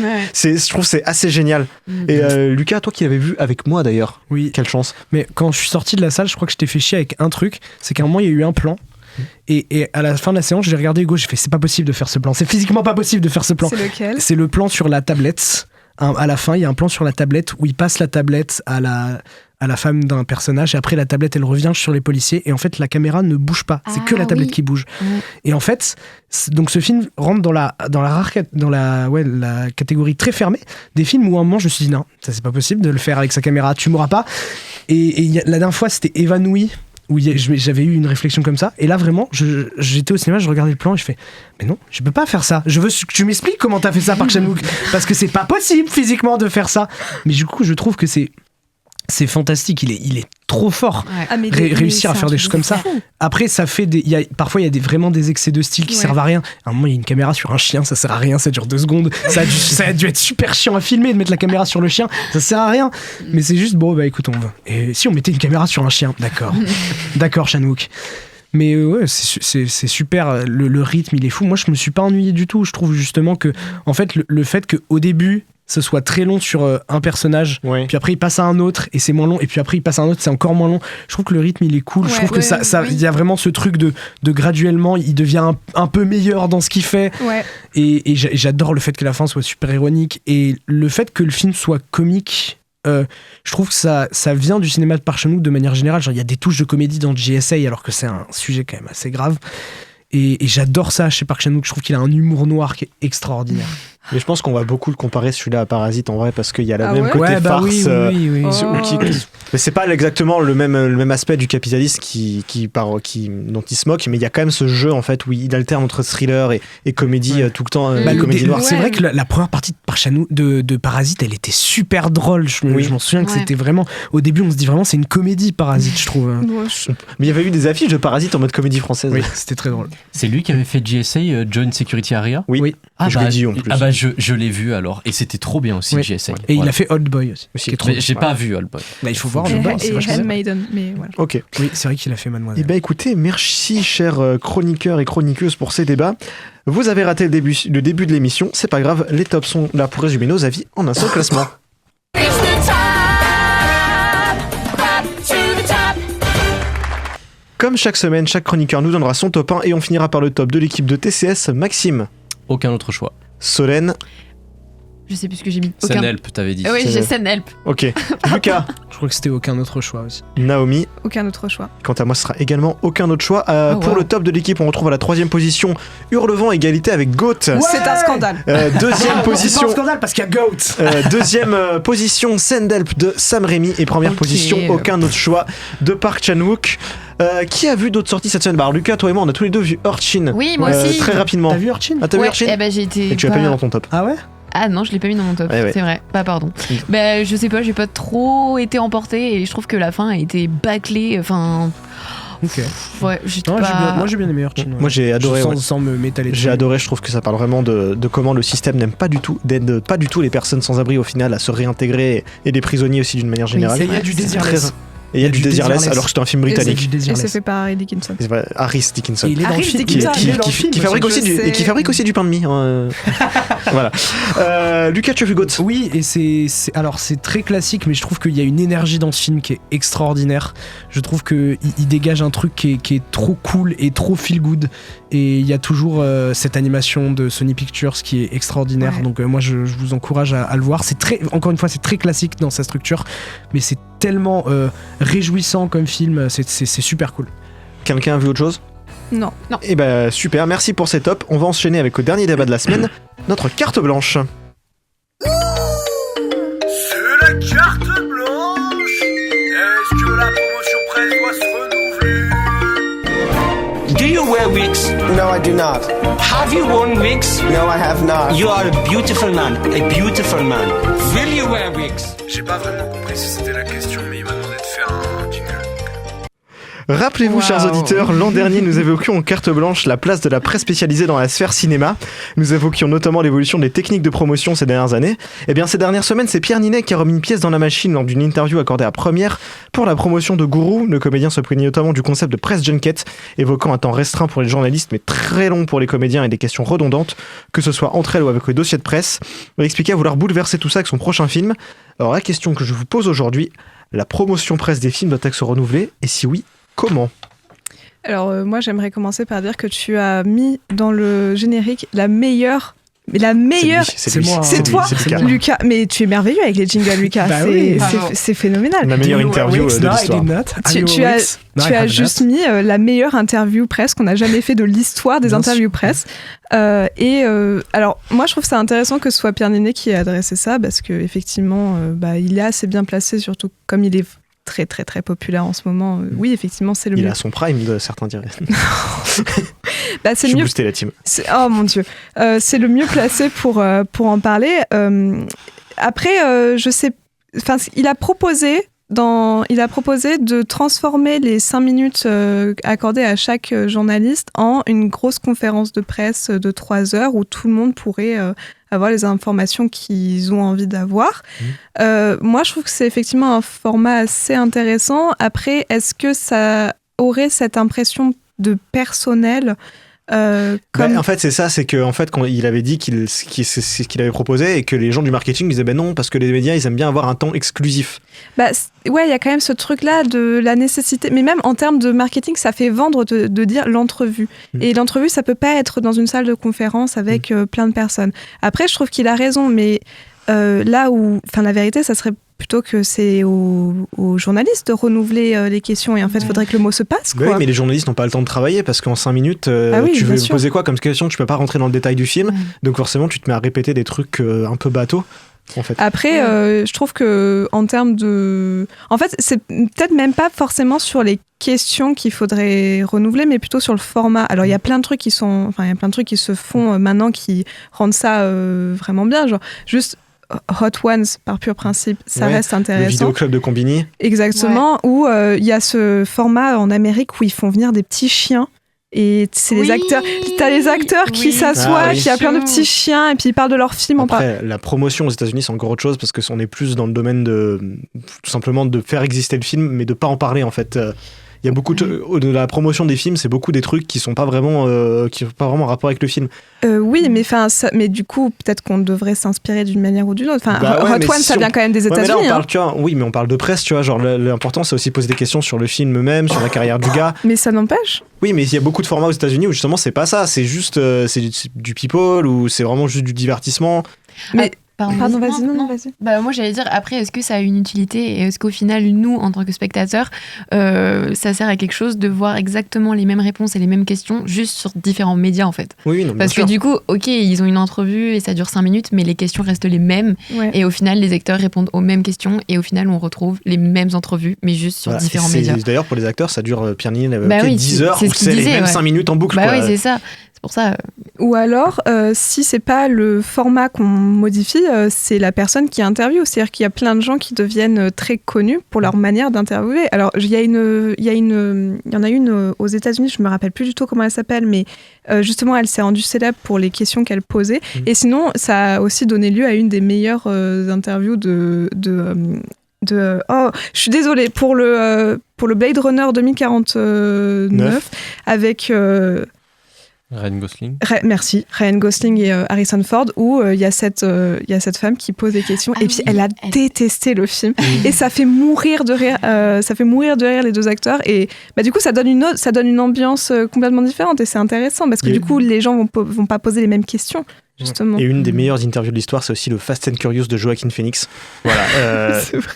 Je trouve que c'est assez génial. Et Lucas, toi qui l'avais vu avec moi d'ailleurs, quelle chance. Mais quand je suis sorti de la salle, je crois que je t'ai fait chier avec un truc, c'est qu'à un moment il y a eu un plan. Et à la fin de la séance, j'ai regardé Hugo, j'ai fait c'est pas possible de faire ce plan, c'est physiquement pas possible de faire ce plan. C'est lequel ? C'est le plan sur la tablette. À la fin, il y a un plan sur la tablette où il passe la tablette à la femme d'un personnage et après la tablette elle revient sur les policiers et en fait la caméra ne bouge pas, c'est que la tablette qui bouge. Et en fait, donc ce film rentre dans la catégorie très fermée des films où à un moment je me suis dit non, ça c'est pas possible de le faire avec sa caméra, tu m'auras pas. Et la dernière fois c'était Évanoui, où j'avais eu une réflexion comme ça, et là vraiment j'étais au cinéma, je regardais le plan et je fais mais non, je peux pas faire ça, je veux que tu m'expliques comment t'as fait ça Park Chan-wook, parce que c'est pas possible physiquement de faire ça. Mais du coup je trouve que c'est fantastique, il est trop fort. Réussir à faire des choses comme ça. Après ça fait parfois il y a vraiment des excès de style qui servent à rien. À un moment il y a une caméra sur un chien, ça sert à rien, ça dure 2 secondes, ça a dû être super chiant à filmer de mettre la caméra sur le chien, ça sert à rien. Mais c'est juste écoute, et si on mettait une caméra sur un chien, d'accord Chan-wook. Mais ouais, c'est super, le rythme il est fou. Moi je me suis pas ennuyé du tout. Je trouve justement que en fait le fait qu'au début ce soit très long sur un personnage, puis après il passe à un autre et c'est moins long, et puis après il passe à un autre, c'est encore moins long. Je trouve que le rythme il est cool. Je trouve que ça il y a vraiment ce truc de graduellement il devient un peu meilleur dans ce qu'il fait. Et j'adore le fait que la fin soit super ironique et le fait que le film soit comique. Je trouve que ça vient du cinéma de Park Chan-wook de manière générale. Genre il y a des touches de comédie dans JSA alors que c'est un sujet quand même assez grave. Et j'adore ça chez Park Chan-wook. Je trouve qu'il a un humour noir qui est extraordinaire. Mais je pense qu'on va beaucoup le comparer celui-là à Parasite en vrai, parce qu'il y a le même côté ouais, farce. Oui. Mais c'est pas exactement le même aspect du capitalisme dont il se moque, mais il y a quand même ce jeu en fait où il alterne entre thriller et comédie tout le temps, comédie noire. C'est vrai que la première partie de Park Chan-wook de Parasite, elle était super drôle. Je m'en souviens que c'était vraiment. Au début, on se dit vraiment c'est une comédie Parasite, je trouve. Mais il y avait eu des affiches de Parasite en mode comédie française. Oui, c'était très drôle. C'est lui qui avait fait GSA, Joint Security Area. Oui. Je l'ai dit en plus. Je l'ai vu alors, et c'était trop bien aussi GSA. Et il a fait Old Boy aussi. J'ai pas vu Old Boy. Il faut voir Old Boy. Et Handmaiden, mais voilà. Ok. Oui, c'est vrai qu'il a fait Mademoiselle. Eh ben écoutez, merci chers chroniqueurs et chroniqueuses pour ces débats. Vous avez raté le début de l'émission, c'est pas grave, les tops sont là pour résumer nos avis en un seul classement. Comme chaque semaine, chaque chroniqueur nous donnera son top 1 et on finira par le top de l'équipe de TCS. Maxime. Aucun autre choix. Solène. Je sais plus ce que j'ai mis. Senhelp, t'avais dit. Oui, j'ai Senhelp. Ok. Lucas. Je crois que c'était aucun autre choix aussi. Naomi. Aucun autre choix. Quant à moi, ce sera également aucun autre choix. Pour le top de l'équipe, on retrouve à la 3e position Hurlevent, égalité avec Goat. C'est un scandale. Deuxième position. C'est pas un scandale parce qu'il y a Goat. Deuxième position, Senhelp de Sam Raimi. Et première position, aucun autre choix de Park Chan-wook. Qui a vu d'autres sorties cette semaine? Alors Lucas, toi et moi, on a tous les deux vu Urchin. Oui, moi aussi. Très rapidement. T'as vu Urchin? Ah, t'as vu Urchin? Eh ben, j'ai été. Et tu l'as pas mis dans ton top. Ah ouais? Ah non, je l'ai pas mis dans mon top, Ouais. c'est vrai. Pardon. Ben, je sais pas, j'ai pas trop été emportée et je trouve que la fin a été bâclée. Enfin. Ok. Ouais, j'étais Non, pas. moi j'ai bien aimé Urchin. Ouais. Moi j'ai adoré. Sans me m'étaler dessus. J'ai adoré, je trouve que ça parle vraiment de comment le système n'aime pas du tout, d'aide pas du tout les personnes sans abri au final à se réintégrer et les prisonniers aussi d'une manière générale. Il y a du désirless. Et il y a du désirless alors que c'est un film britannique. Et c'est fait par Harry Dickinson. Harris Dickinson. Et il est dans le Harry film. Dickinson. Qui fabrique aussi et qui fabrique aussi du pain de mie. Voilà. Lucas, tu as vu Goat? Oui, et c'est très classique, mais je trouve qu'il y a une énergie dans ce film qui est extraordinaire. Je trouve qu'il dégage un truc qui est trop cool et trop feel good. Et il y a toujours cette animation de Sony Pictures qui est extraordinaire. Ouais. Donc moi je vous encourage à le voir. Encore une fois, c'est très classique dans sa structure, mais c'est tellement réjouissant comme film. C'est super cool. Quelqu'un a vu autre chose? Non. Et bah super, merci pour ces tops. On va enchaîner avec le dernier débat de la semaine, notre carte blanche. C'est la carte blanche. Est-ce que la promotion presse doit se renouveler? Do you wear wigs? No, I do not. Have you worn wigs? No, I have not. You are a beautiful man. A beautiful man. Will you wear wigs? J'ai pas vraiment compris si c'était la question, mais il m'a demandé de faire un jingle. Rappelez-vous, chers auditeurs, l'an dernier, nous évoquions en carte blanche la place de la presse spécialisée dans la sphère cinéma. Nous évoquions notamment l'évolution des techniques de promotion ces dernières années. Et bien, ces dernières semaines, c'est Pierre Ninet qui a remis une pièce dans la machine lors d'une interview accordée à Première pour la promotion de Gourou. Le comédien se plaignait notamment du concept de press junket, évoquant un temps restreint pour les journalistes, mais très long pour les comédiens et des questions redondantes, que ce soit entre elles ou avec le dossier de presse. Il expliquait vouloir bouleverser tout ça avec son prochain film. Alors, la question que je vous pose aujourd'hui, la promotion presse des films doit-elle se renouveler? Et si oui, comment? Alors moi j'aimerais commencer par dire que tu as mis dans le générique la meilleure. C'est moi. C'est toi, Lucas. Mais tu es merveilleux avec les jingles, Lucas. Bah c'est phénoménal. La meilleure interview de l'histoire. Tu as juste mis la meilleure interview presse qu'on a jamais fait de l'histoire des interviews presse. Alors moi je trouve ça intéressant que ce soit Pierre Ninet qui ait adressé ça parce que effectivement il est assez bien placé, surtout comme il est très très très populaire en ce moment. Oui, effectivement, c'est le mieux. Il a son prime, de certains diraient. C'est je mieux. boosté la team. Oh mon Dieu. C'est le mieux placé pour en parler. Après, je sais. Enfin, il a proposé de transformer les 5 minutes accordées à chaque journaliste en une grosse conférence de presse de 3 heures où tout le monde pourrait avoir les informations qu'ils ont envie d'avoir. Moi, je trouve que c'est effectivement un format assez intéressant. Après, est-ce que ça aurait cette impression de personnel En fait, c'est ça, c'est qu'en fait, quand il avait dit c'est ce qu'il avait proposé et que les gens du marketing disaient ben non, parce que les médias, ils aiment bien avoir un temps exclusif. Ouais, il y a quand même ce truc-là de la nécessité, mais même en termes de marketing, ça fait vendre de dire l'entrevue. Et l'entrevue, ça peut pas être dans une salle de conférence avec plein de personnes. Après, je trouve qu'il a raison, mais là où, la vérité, ça serait plutôt que c'est aux journalistes de renouveler les questions et en fait il faudrait que le mot se passe quoi. Oui, mais les journalistes n'ont pas le temps de travailler parce qu'en 5 minutes tu veux poser quoi comme question, tu peux pas rentrer dans le détail du film, donc forcément tu te mets à répéter des trucs un peu bateaux en fait. Après je trouve que en termes de... En fait c'est peut-être même pas forcément sur les questions qu'il faudrait renouveler mais plutôt sur le format. Alors il y a plein de trucs qui se font maintenant qui rendent ça vraiment bien, genre juste Hot Ones par pur principe, ça reste intéressant. Le vidéoclub de Combini. Exactement, où il y a ce format en Amérique où ils font venir des petits chiens. Et c'est les acteurs. T'as les acteurs qui s'assoient, qui a plein de petits chiens, et puis ils parlent de leur film. Après, la promotion aux États-Unis, c'est encore autre chose parce que on est plus dans le domaine de tout simplement de faire exister le film, mais de pas en parler en fait. Il y a beaucoup de la promotion des films, c'est beaucoup des trucs qui sont pas vraiment rapport avec le film. Oui, mais du coup, peut-être qu'on devrait s'inspirer d'une manière ou d'une autre. Hot One, ça vient quand même des États-Unis. Mais là, mais on parle de presse, tu vois. Genre, l'important, c'est aussi poser des questions sur le film même, sur la carrière du gars. Mais ça n'empêche. Oui, mais il y a beaucoup de formats aux États-Unis où justement, c'est pas ça. C'est juste du people ou c'est vraiment juste du divertissement. Mais Pardon, vas-y, non, vas-y. Bah, moi, j'allais dire, après, est-ce que ça a une utilité et est-ce qu'au final, nous, en tant que spectateurs, ça sert à quelque chose de voir exactement les mêmes réponses et les mêmes questions juste sur différents médias, en fait. Oui, non, parce que du coup, ok, ils ont une entrevue et ça dure 5 minutes, mais les questions restent les mêmes. Ouais. Et au final, les acteurs répondent aux mêmes questions et au final, on retrouve les mêmes entrevues, mais juste sur différents médias. D'ailleurs, pour les acteurs, ça dure, Pierre-Nil, Bah oui, 10 heures, c'est où ce qu'il c'est les disait, mêmes ouais. 5 minutes en boucle. Bah quoi. oui, c'est ça. C'est pour ça. Ou alors, si c'est pas le format qu'on modifie, c'est la personne qui interviewe. C'est-à-dire qu'il y a plein de gens qui deviennent très connus pour leur manière d'interviewer. Alors, il y en a une aux États-Unis, je me rappelle plus du tout comment elle s'appelle, mais justement, elle s'est rendue célèbre pour les questions qu'elle posait. Et sinon, ça a aussi donné lieu à une des meilleures interviews oh, je suis désolée pour le Blade Runner 2049 avec Ryan Gosling. Merci, Ryan Gosling et Harrison Ford, où il y a cette femme qui pose des questions et puis elle a détesté le film et ça fait mourir de rire les deux acteurs et bah, du coup ça donne une ambiance complètement différente et c'est intéressant parce que du coup les gens vont pas poser les mêmes questions. Justement. Et une des meilleures interviews de l'histoire, c'est aussi le Fast and Curious de Joaquin Phoenix. Voilà. C'est vrai.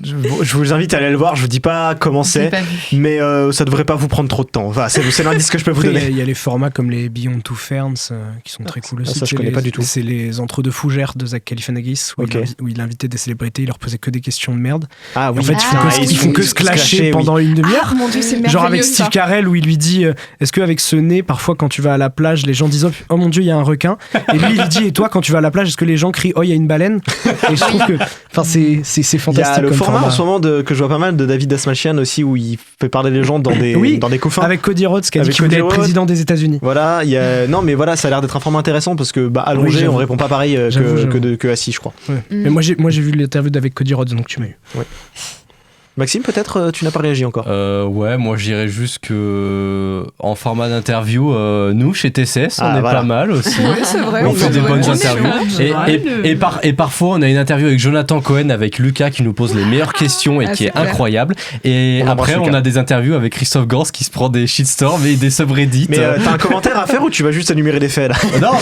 Je vous invite à aller le voir. Je vous dis pas comment c'est, mais ça devrait pas vous prendre trop de temps. Enfin, c'est l'indice que je peux vous donner. Il y a les formats comme les Beyond Two Ferns qui sont très cool aussi. Ça, je connais pas du tout. C'est les entre-deux fougères de Zach Galifianakis où il invitait des célébrités, il leur posait que des questions de merde. Ah oui. En fait, ils font que se clasher pendant une demi-heure. Ah, mon Dieu, c'est merveilleux. Genre avec Steve Carell où il lui dit est-ce qu'avec ce nez, parfois quand tu vas à la plage, les gens disent oh mon Dieu, il y a un requin. Et lui, il dit et toi, quand tu vas à la plage, est-ce que les gens crient oh, il y a une baleine? Et je trouve que c'est fantastique. Il y a le comme format en ce moment que je vois pas mal de David Dasmalchian aussi où il fait parler les gens dans des coffins. Avec Cody Rhodes qui a dit qu'il voulait être président des États-Unis. Voilà, non mais voilà, ça a l'air d'être un format intéressant parce que allongé, on répond pas pareil que assis, je crois. Ouais. Mais moi j'ai vu l'interview d'avec Cody Rhodes, donc tu m'as eu. Ouais. Maxime, peut-être tu n'as pas réagi encore. Ouais, moi je dirais juste que en format d'interview, nous chez TCS, on est pas mal aussi. Oui, c'est vrai. On fait des bonnes interviews. Et parfois, on a une interview avec Jonathan Cohen, avec Lucas qui nous pose les meilleures questions et qui est incroyable. Et après, on a des interviews avec Christophe Gans qui se prend des shitstorms et des subreddits. Mais t'as un commentaire à faire ou tu vas juste énumérer des faits là? Non,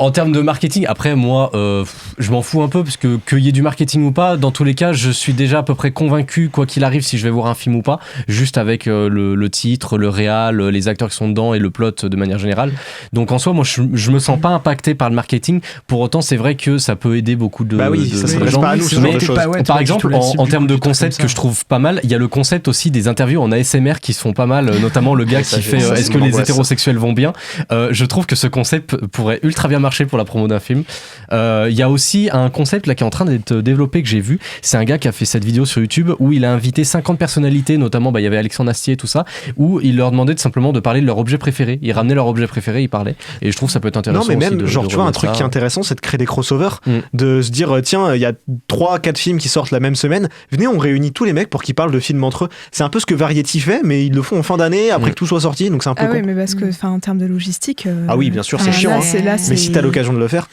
en termes de marketing, après moi, je m'en fous un peu parce que qu'il y ait du marketing ou pas, dans tous les cas, je suis déjà à peu près convaincu, quoi qu'il arrive, si je vais voir un film ou pas, juste avec le titre, le réal, les acteurs qui sont dedans et le plot de manière générale. Donc en soi, moi, je me sens pas impacté par le marketing. Pour autant, c'est vrai que ça peut aider beaucoup de gens. Pas à nous, par exemple, en termes de concept que je trouve pas mal, il y a le concept aussi des interviews en ASMR qui se font pas mal, notamment le gars qui fait est-ce que les hétérosexuels vont bien. Je trouve que ce concept pourrait ultra bien marcher pour la promo d'un film. Il y a aussi un concept là qui est en train d'être développé que j'ai vu. C'est un gars qui a fait cette vidéo sur YouTube où il a invité 50 personnalités, notamment il y avait Alexandre Astier et tout ça, où il leur demandait simplement de parler de leur objet préféré. Ils ramenaient leur objet préféré, ils parlaient. Et je trouve que ça peut être intéressant. Non, mais même, aussi tu vois, un truc qui est intéressant, c'est de créer des crossovers, de se dire, tiens, il y a 3-4 films qui sortent la même semaine, venez, on réunit tous les mecs pour qu'ils parlent de films entre eux. C'est un peu ce que Variety fait, mais ils le font en fin d'année, après que tout soit sorti, donc c'est un peu con. Oui, mais parce que, en termes de logistique. Ah oui, bien sûr, c'est chiant. Mais si t'as l'occasion de le faire.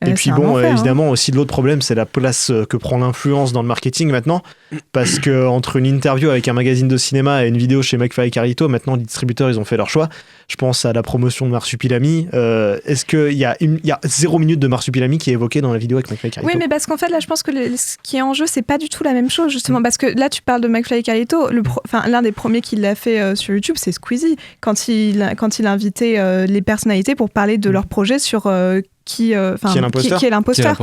Et puis bon, évidemment, aussi l'autre problème, c'est la place que prend l'influence dans le marketing maintenant, parce que entre une interview avec un magazine de cinéma et une vidéo chez McFly et Carlito, maintenant les distributeurs ils ont fait leur choix. Je pense à la promotion de Marsupilami. Est-ce qu'il y a 0 minute de Marsupilami qui est évoqué dans la vidéo avec McFly et Carlito? Oui, mais parce qu'en fait là, je pense que ce qui est en jeu, c'est pas du tout la même chose justement, parce que là tu parles de McFly et Carlito. L'un des premiers qui l'a fait sur YouTube, c'est Squeezie, quand il invitait les personnalités pour parler de leur projet sur qui est l'imposteur.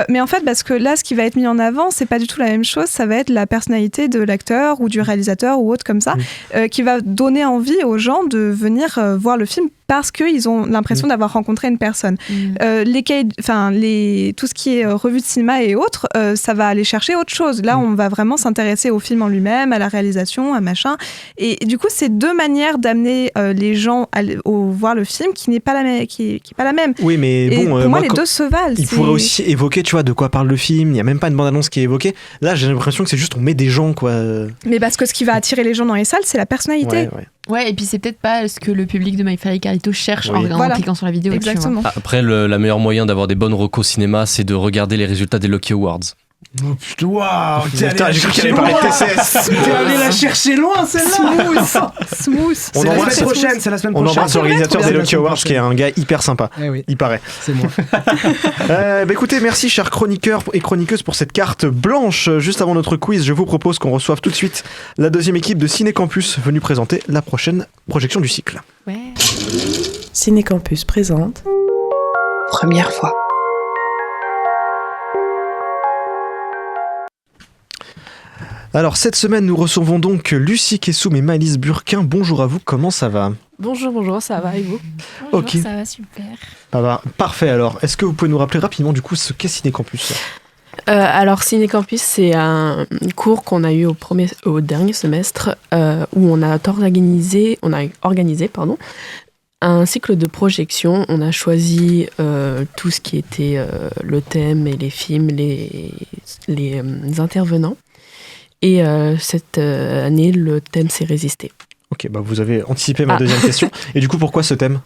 Mais en fait, parce que là, ce qui va être mis en avant, c'est pas du tout la même chose. Ça va être la personnalité de l'acteur ou du réalisateur ou autre comme ça, qui va donner envie aux gens de venir voir le film parce qu'ils ont l'impression d'avoir rencontré une personne. Tout ce qui est revue de cinéma et autres, ça va aller chercher autre chose. Là, on va vraiment s'intéresser au film en lui-même, à la réalisation, à machin. Et du coup, c'est deux manières d'amener les gens à voir le film qui n'est pas la même. Qui est pas la même. Oui, mais et bon, pour moi, les deux se valent. Il pourrait aussi évoquer, tu vois, de quoi parle le film. Il n'y a même pas une bande-annonce qui est évoquée. Là, j'ai l'impression que c'est juste on met des gens, quoi. Mais parce que ce qui va attirer les gens dans les salles, c'est la personnalité. Ouais, et puis c'est peut-être pas ce que le public de McFly et Carlito cherche en cliquant sur la vidéo. Exactement. Après, le meilleur moyen d'avoir des bonnes recos cinéma, c'est de regarder les résultats des Lucky Awards. Oh putain, waouh, Putain, j'ai cru qu'il allait parler de TCS. T'es allé la chercher loin, celle-là. Smooth. C'est la semaine prochaine, c'est la semaine On prochaine. embrasse le réalisateur C'est des la Lucky semaine Awards, qui est un gars hyper sympa. Eh oui, il paraît. c'est moi. Écoutez, merci chers chroniqueurs et chroniqueuses pour cette carte blanche. Juste avant notre quiz, je vous propose qu'on reçoive tout de suite la deuxième équipe de Ciné Campus venue présenter la prochaine projection du cycle. Ouais. Ciné Campus présente Première fois. Alors cette semaine, nous recevons donc Lucie Kessoum et Maëlys Burquin. Bonjour à vous, comment ça va ? Bonjour, ça va et vous ? Ok. Ça va super. Ah bah, parfait alors. Est-ce que vous pouvez nous rappeler rapidement du coup ce qu'est Ciné Campus ? Alors Ciné Campus, c'est un cours qu'on a eu au dernier semestre où on a organisé un cycle de projection. On a choisi tout ce qui était le thème et les films, les intervenants. Et cette année, le thème s'est résisté. Ok, bah vous avez anticipé ma deuxième question. Et du coup, pourquoi ce thème ?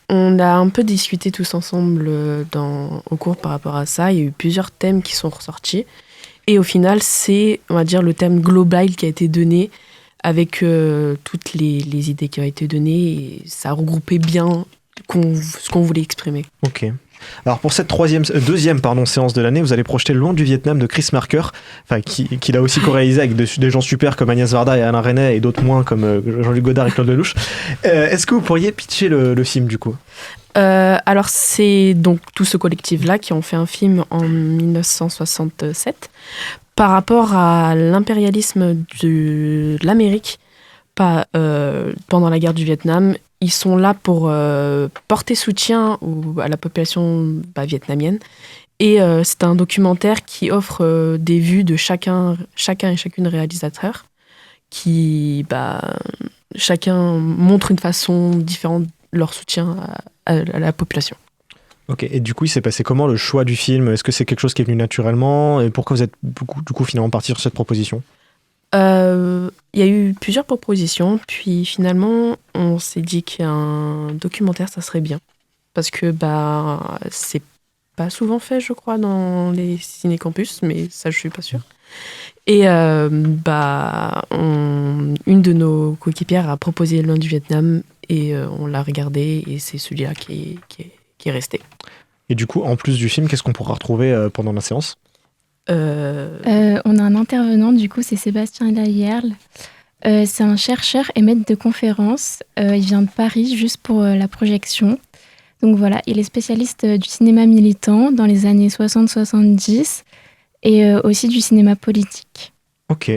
On a un peu discuté tous ensemble au cours par rapport à ça. Il y a eu plusieurs thèmes qui sont ressortis. Et au final, c'est, on va dire, le thème global qui a été donné avec toutes les idées qui ont été données. Et ça a regroupé bien ce qu'on voulait exprimer. Ok. Alors pour cette deuxième séance de l'année, vous allez projeter Loin du Vietnam de Chris Marker, qu'il a aussi co-réalisé avec des gens super comme Agnès Varda et Alain Resnais et d'autres moins comme Jean-Luc Godard et Claude Lelouch. Est-ce que vous pourriez pitcher le film du coup ? Alors c'est donc tout ce collectif-là qui ont fait un film en 1967 par rapport à l'impérialisme de l'Amérique pendant la guerre du Vietnam. Ils sont là pour porter soutien à la population vietnamienne. Et c'est un documentaire qui offre des vues de chacun et chacune réalisateur, qui chacun montre une façon différente leur soutien à la population. Ok, et du coup, il s'est passé comment le choix du film ? Est-ce que c'est quelque chose qui est venu naturellement ? Et pourquoi vous êtes du coup finalement parti sur cette proposition ? Il y a eu plusieurs propositions, puis finalement, on s'est dit qu'un documentaire, ça serait bien. Parce que c'est pas souvent fait, je crois, dans les ciné-campus, mais ça, je suis pas sûre. Et une de nos coéquipières a proposé Loin du Vietnam, et on l'a regardé, et c'est celui-là qui est resté. Et du coup, en plus du film, qu'est-ce qu'on pourra retrouver pendant la séance ? On a un intervenant, du coup, c'est Sébastien Layerle. C'est un chercheur et maître de conférence. Il vient de Paris juste pour la projection. Donc voilà, il est spécialiste du cinéma militant dans les années 60-70 et aussi du cinéma politique. Ok.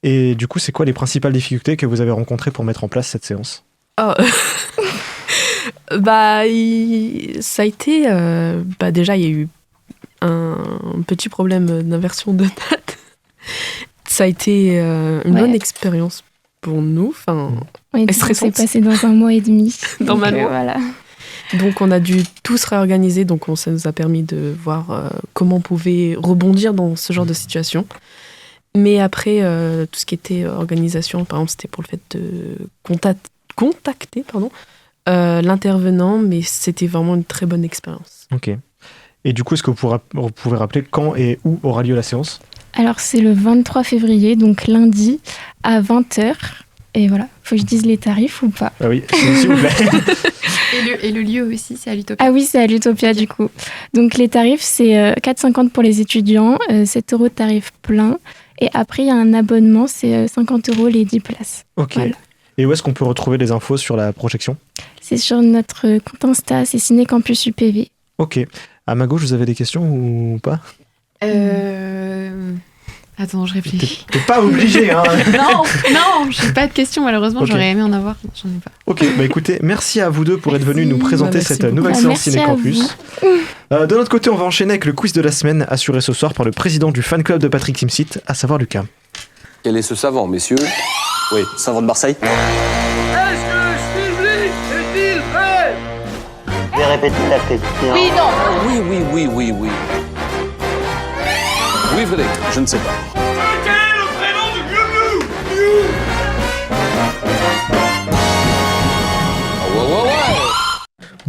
Et du coup, c'est quoi les principales difficultés que vous avez rencontrées pour mettre en place cette séance ? Ça a été... déjà, il y a eu un petit problème d'inversion de date. Ça a été une bonne expérience pour nous. Oui, ça s'est passé dans 1 mois et demi. Normalement. Voilà. Donc on a dû tous réorganiser, donc ça nous a permis de voir comment on pouvait rebondir dans ce genre de situation. Mais après, tout ce qui était organisation, par exemple, c'était pour le fait de contacter l'intervenant, mais c'était vraiment une très bonne expérience. Ok. Et du coup, est-ce que vous pouvez rappeler quand et où aura lieu la séance ? Alors, c'est le 23 février, donc lundi, à 20h. Et voilà, faut que je dise les tarifs ou pas ? Ah oui, s'il vous plaît. Et le lieu aussi, c'est à l'Utopia. Ah oui, c'est à l'Utopia du coup. Donc les tarifs, c'est 4,50 pour les étudiants, 7 € tarif plein. Et après, il y a un abonnement, c'est 50 € les 10 places. Ok. Voilà. Et où est-ce qu'on peut retrouver les infos sur la projection ? C'est sur notre compte Insta, c'est Ciné Campus UPV. Ok. À ma gauche, vous avez des questions ou pas ? Attends, je réfléchis. T'es pas obligé, hein. Non, j'ai pas de questions, malheureusement, Ok. j'aurais aimé en avoir, j'en ai pas. Ok, écoutez, merci à vous deux pour être venus nous présenter cette nouvelle beaucoup. séance Merci Ciné à Campus. De notre côté, on va enchaîner avec le quiz de la semaine, assuré ce soir par le président du fan club de Patrick Timsit, à savoir Lucas. Quel est ce savant, messieurs? Oui, savant de Marseille. Est-ce que Stevely est-il prêt? Je vais répéter la question. Oui, non. Oui. Oui, vrai, je ne sais pas. Quel est le prénom de Glu-Glu?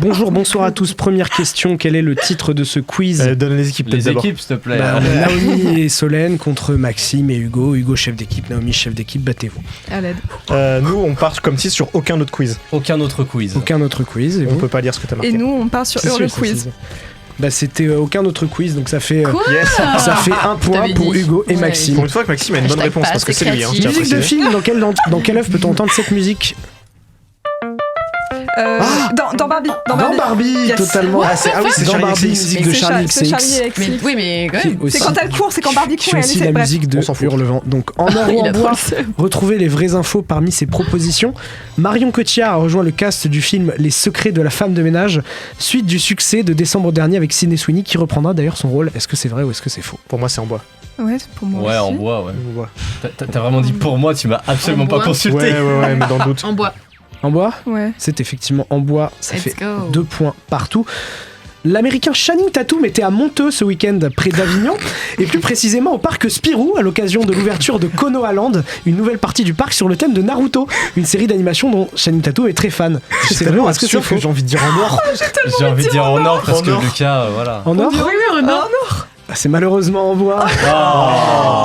Bonjour, bonsoir à tous. Première question, quel est le titre de ce quiz? Donne les équipes peut-être d'abord. Les équipes, s'il te plaît. On a Naomi et Solène contre Maxime et Hugo. Hugo, chef d'équipe, Naomi, chef d'équipe, battez-vous. À l'aide. Nous, on part comme si sur aucun autre quiz. Aucun autre quiz. Aucun autre quiz. Et on vous peut pas lire ce que t'as marqué. Et nous, on part sur Hurle Quiz. Bah, c'était aucun autre quiz, donc ça fait, ça fait un point pour Hugo et Maxime. Pour une fois que Maxime a une bonne réponse, parce que c'est lui. Musique de film, dans quelle œuvre peut-on entendre cette musique? Dans Barbie. Dans Barbie, yes. totalement. C'est dans Charlie Barbie, XCX. musique de Charlie XCX. Oui, mais quand même. C'est quand elle court, c'est quand Barbie court. C'est aussi la musique de Hurlevent. Donc en or ou en bois, retrouvez les vraies infos parmi ces propositions. Marion Cotillard a rejoint le cast du film Les Secrets de la femme de ménage, suite du succès de décembre dernier avec Sydney Sweeney, qui reprendra d'ailleurs son rôle. Est-ce que c'est vrai ou est-ce que c'est faux? Pour moi, c'est en bois. Ouais, c'est pour moi. Ouais, aussi. en bois, ouais. T'as vraiment dit pour moi, tu m'as absolument pas consulté. Ouais, mais dans le doute. En bois. En bois? Ouais. C'est effectivement en bois, ça Let's fait go. 2 points partout. L'américain Channing Tatum était à Monteux ce week-end près d'Avignon et plus précisément au parc Spirou à l'occasion de l'ouverture de Konoha Land, une nouvelle partie du parc sur le thème de Naruto, une série d'animation dont Channing Tatum est très fan. C'est vrai, est-ce que c'est faux? J'ai envie de dire en or. J'ai envie de dire en or parce que Lucas, voilà. En or? Oui, en or. Ah, c'est malheureusement en bois.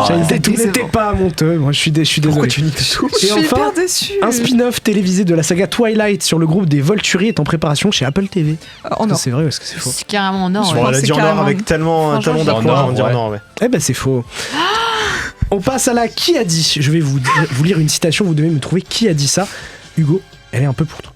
Channing Tatum n'était pas à Monteux. Moi, je suis désolé. Pourquoi tu nies tout? Et Je suis enfin, hyper déçue. un spin-off télévisé de la saga Twilight sur le groupe des Volturi est en préparation chez Apple TV. En or. C'est vrai ou est-ce que c'est faux? C'est carrément en or. On l'a dit en or carrément- avec tellement Franchement, d'applaudissements, on dit en or, ouais. Eh ben c'est faux. On passe à la qui a dit. Je vais vous lire une citation, vous devez me trouver qui a dit ça. Hugo, elle est un peu pour toi.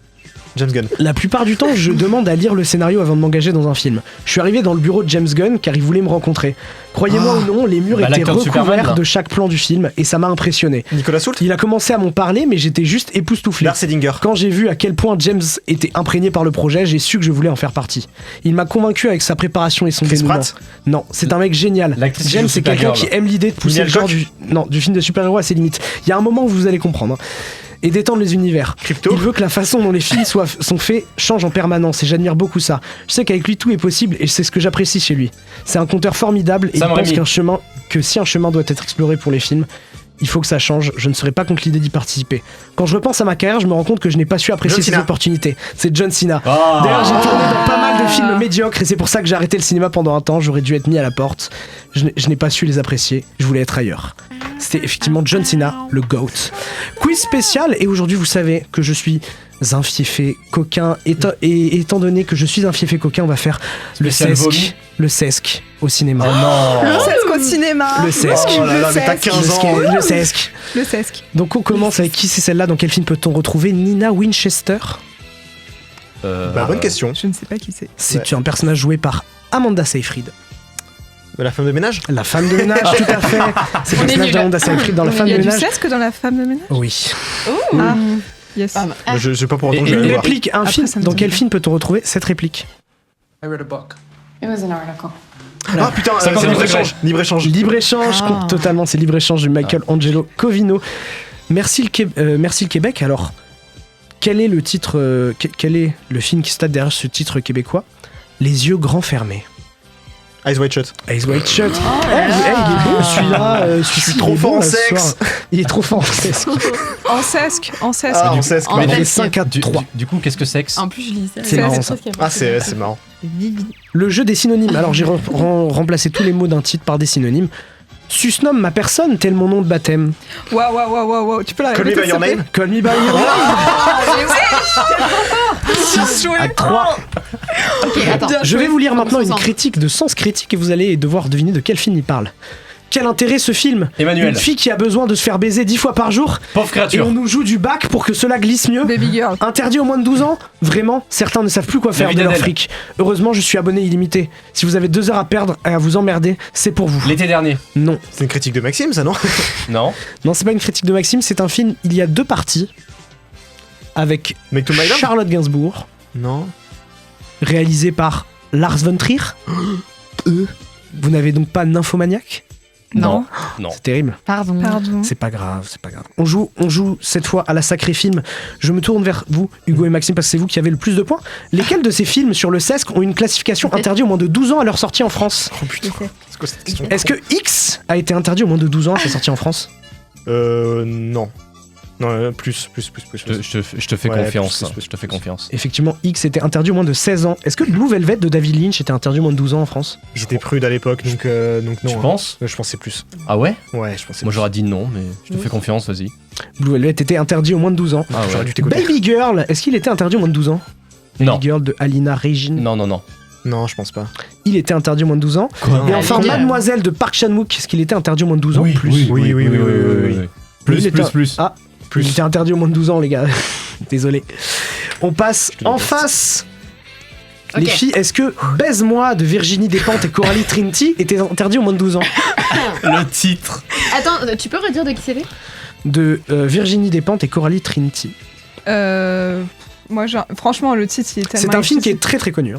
James Gunn. La plupart du temps, je demande à lire le scénario avant de m'engager dans un film. Je suis arrivé dans le bureau de James Gunn car il voulait me rencontrer. Croyez-moi ou non, les murs étaient l'acteur de Superman, recouverts là. de chaque plan du film et ça m'a impressionné. Nicolas Soult. Il a commencé à m'en parler, mais j'étais juste époustouflé. Lars Edinger. Quand j'ai vu à quel point James était imprégné par le projet, j'ai su que je voulais en faire partie. Il m'a convaincu avec sa préparation et son Chris dénouement. Pratt. Non, c'est un mec génial. L'actrice qui James, joue c'est quelqu'un Supergirl. qui aime l'idée de pousser Emilia le genre Clarke. du film de super-héros à ses limites. Il y a un moment où vous allez comprendre. Et d'étendre les univers. Crypto. Il veut que la façon dont les films sont faits change en permanence et j'admire beaucoup ça. Je sais qu'avec lui tout est possible et c'est ce que j'apprécie chez lui. C'est un conteur formidable et Sam il pense Raimi. que si un chemin doit être exploré pour les films, il faut que ça change. Je ne serais pas contre l'idée d'y participer. Quand je repense à ma carrière, je me rends compte que je n'ai pas su apprécier John ces Cena. opportunités. C'est John Cena. Ah. D'ailleurs, j'ai tourné dans pas mal de films médiocres et c'est pour ça que j'ai arrêté le cinéma pendant un temps. J'aurais dû être mis à la porte. Je n'ai pas su les apprécier. Je voulais être ailleurs. C'était effectivement John Cena, le GOAT. Quiz spécial, et aujourd'hui vous savez que je suis un fiefé coquin. Et étant donné que je suis un fiefé coquin, on va faire Spécial vomi. le sesc au cinéma. Oh non. Le Sesc au cinéma. Le Sesc. Oh là là, mais t'as 15 ans. Le Sesc. Le Sesc. Donc on commence avec qui c'est celle-là? Dans quel film peut-on retrouver Nina Winchester? Bonne question. Je ne sais pas qui c'est. C'est un personnage joué par Amanda Seyfried. La femme de ménage. La femme de ménage, tout à fait. C'est le On est personnage nuls. d'Amanda Seyfried dans La femme Il y de a du ménage. Sesc dans la femme de ménage. Oui. Ah, yes. Je sais pas pour autant que je vais Une le voir. réplique, un Après, film. ça me Dans donne quel envie. film peut-on retrouver cette réplique? I read a book. It was an article. Ah putain, c'est libre-échange. Libre-échange. Libre-échange, Ah. totalement, c'est libre-échange de Michael Angelo Covino. Merci le Québec. Alors, quel est le titre, quel est le film qui se tape derrière ce titre québécois? Les yeux grands fermés. Eyes Wide Shut. Eyes Wide Shut. là il est bon là. celui-là. Je suis trop fort en sexe. Il est trop fort en sexe. En Sesc. En Sesc. Ah, on sait ce En Il fait, fait c'est- 5 à 3. Du coup, qu'est-ce que sexe? En plus, je lis ça. C'est marrant, ça. Ah, c'est marrant. Le jeu des synonymes. Alors j'ai remplacé tous les mots d'un titre par des synonymes. Susnomme ma personne tel mon nom de baptême. Waouh. Tu peux la Call me répéter, by your s'il te plaît name. Call me by your name. Ah, mais oui. 6 à 3. Ok, attends. Je vais vous lire maintenant une Ensemble. critique de Sens Critique et vous allez devoir deviner de quel film il parle. Quel intérêt ce film? Emmanuel. Une fille qui a besoin de se faire baiser 10 fois par jour Pauvre et créature. on nous joue du bac pour que cela glisse mieux. Baby Girl. Interdit aux moins de 12 ans? Vraiment, certains ne savent plus quoi faire vie de leur d'Adèle. fric. Heureusement, je suis abonné illimité. Si vous avez 2 heures à perdre et à vous emmerder, c'est pour vous. L'été dernier. Non. C'est une critique de Maxime, ça, non? Non. Non, c'est pas une critique de Maxime, c'est un film, il y a 2 parties avec Make to My Love. Charlotte Gainsbourg, Non. réalisé par Lars von Trier. Vous n'avez donc pas Nymphomaniac? Non. Non. C'est terrible. Pardon. C'est pas grave, c'est pas grave. On joue cette fois à la sacrée film. Je me tourne vers vous, Hugo et Maxime, parce que c'est vous qui avez le plus de points. Lesquels de ces films sur le CESC ont une classification interdite au moins de 12 ans à leur sortie en France? Oh putain. C'est quoi cette question? Est-ce que X a été interdit au moins de 12 ans à sa sortie en France? Non. Non, plus. Je te fais confiance. Je te fais confiance. Effectivement, X était interdit au moins de 16 ans. Est-ce que Blue Velvet de David Lynch était interdit au moins de 12 ans en France? Ils étaient prudes à l'époque, donc non. Tu penses? Je pensais plus. Ah ouais? Ouais, je pensais. Moi j'aurais dit non, mais je te fais confiance, vas-y. Blue Velvet était interdit au moins de 12 ans. Ah ouais. J'aurais dû t'écouter. Baby Girl, est-ce qu'il était interdit au moins de 12 ans? Non. Baby Girl de Alina Regine. Non. Non, je pense pas. Il était interdit au moins de 12 ans. Quoi? Et enfin, Baby Girl. Mademoiselle de Park Chan-wook, est-ce qu'il était interdit au moins de 12 ans? Oui. Il était- Plus. Ah, il était interdit au moins de 12 ans, les gars. Désolé. On passe en face. Les Ok. filles, est-ce que Baise-moi de Virginie Despentes et Coralie Trinity était interdit au moins de 12 ans? Le titre. Attends, tu peux redire de qui c'était? De Virginie Despentes et Coralie Trinity. Moi, franchement, le titre, il est tellement. C'est un film qui est difficile. très très connu.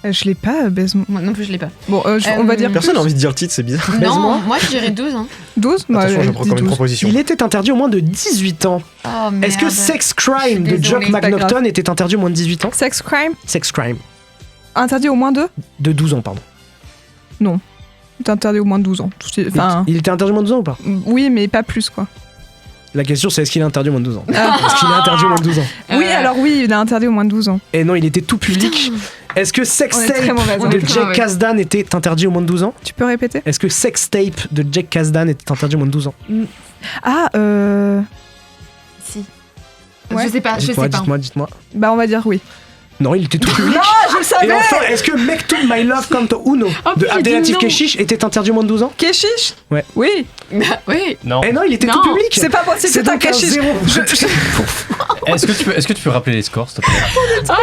Je l'ai pas, baise-moi. Moi non plus, je l'ai pas. Bon, on va dire. Personne n'a envie de dire le titre, c'est bizarre. Non, moi je dirais 12. Hein. 12 Attention, je prends comme une proposition. Il était interdit au moins de 18 ans. Oh, merde. Est-ce que Sex Crime Je suis de désolée, Jock c'est pas McNaughton grave. était interdit au moins de 18 ans? Sex crime Sex Crime. interdit au moins De 12 ans, pardon. Non. C'est interdit au moins de 12 ans. Enfin, Il était interdit au moins de 12 ans ou pas? oui, mais pas plus, quoi. La question c'est est-ce qu'il est interdit au moins de 12 ans? Ah. Est-ce qu'il est interdit au moins de 12 ans? Oui, alors oui, il est interdit au moins de 12 ans. Et non, il était tout public. Est-ce que Sex On est très Tape mauvaise, on de est très Jack mauvais. Kasdan était interdit au moins de 12 ans? Tu peux répéter? Est-ce que Sex Tape de Jack Kasdan était interdit au moins de 12 ans? Ah, Si. Ouais. Je sais pas. Dites-moi. Bah, on va dire oui. Non, il était tout public. Non, je le savais! Et enfin, est-ce que Mektoub My Love Canto Uno de j'ai dit Abdelatif non. Keshish était interdit au moins de 12 ans? Keshish? Ouais. Oui. Oui. Non. Eh non, il était Non. tout public. C'est pas possible, c'est un donc Keshish. 0. Est-ce que tu peux rappeler les scores, s'il te plaît?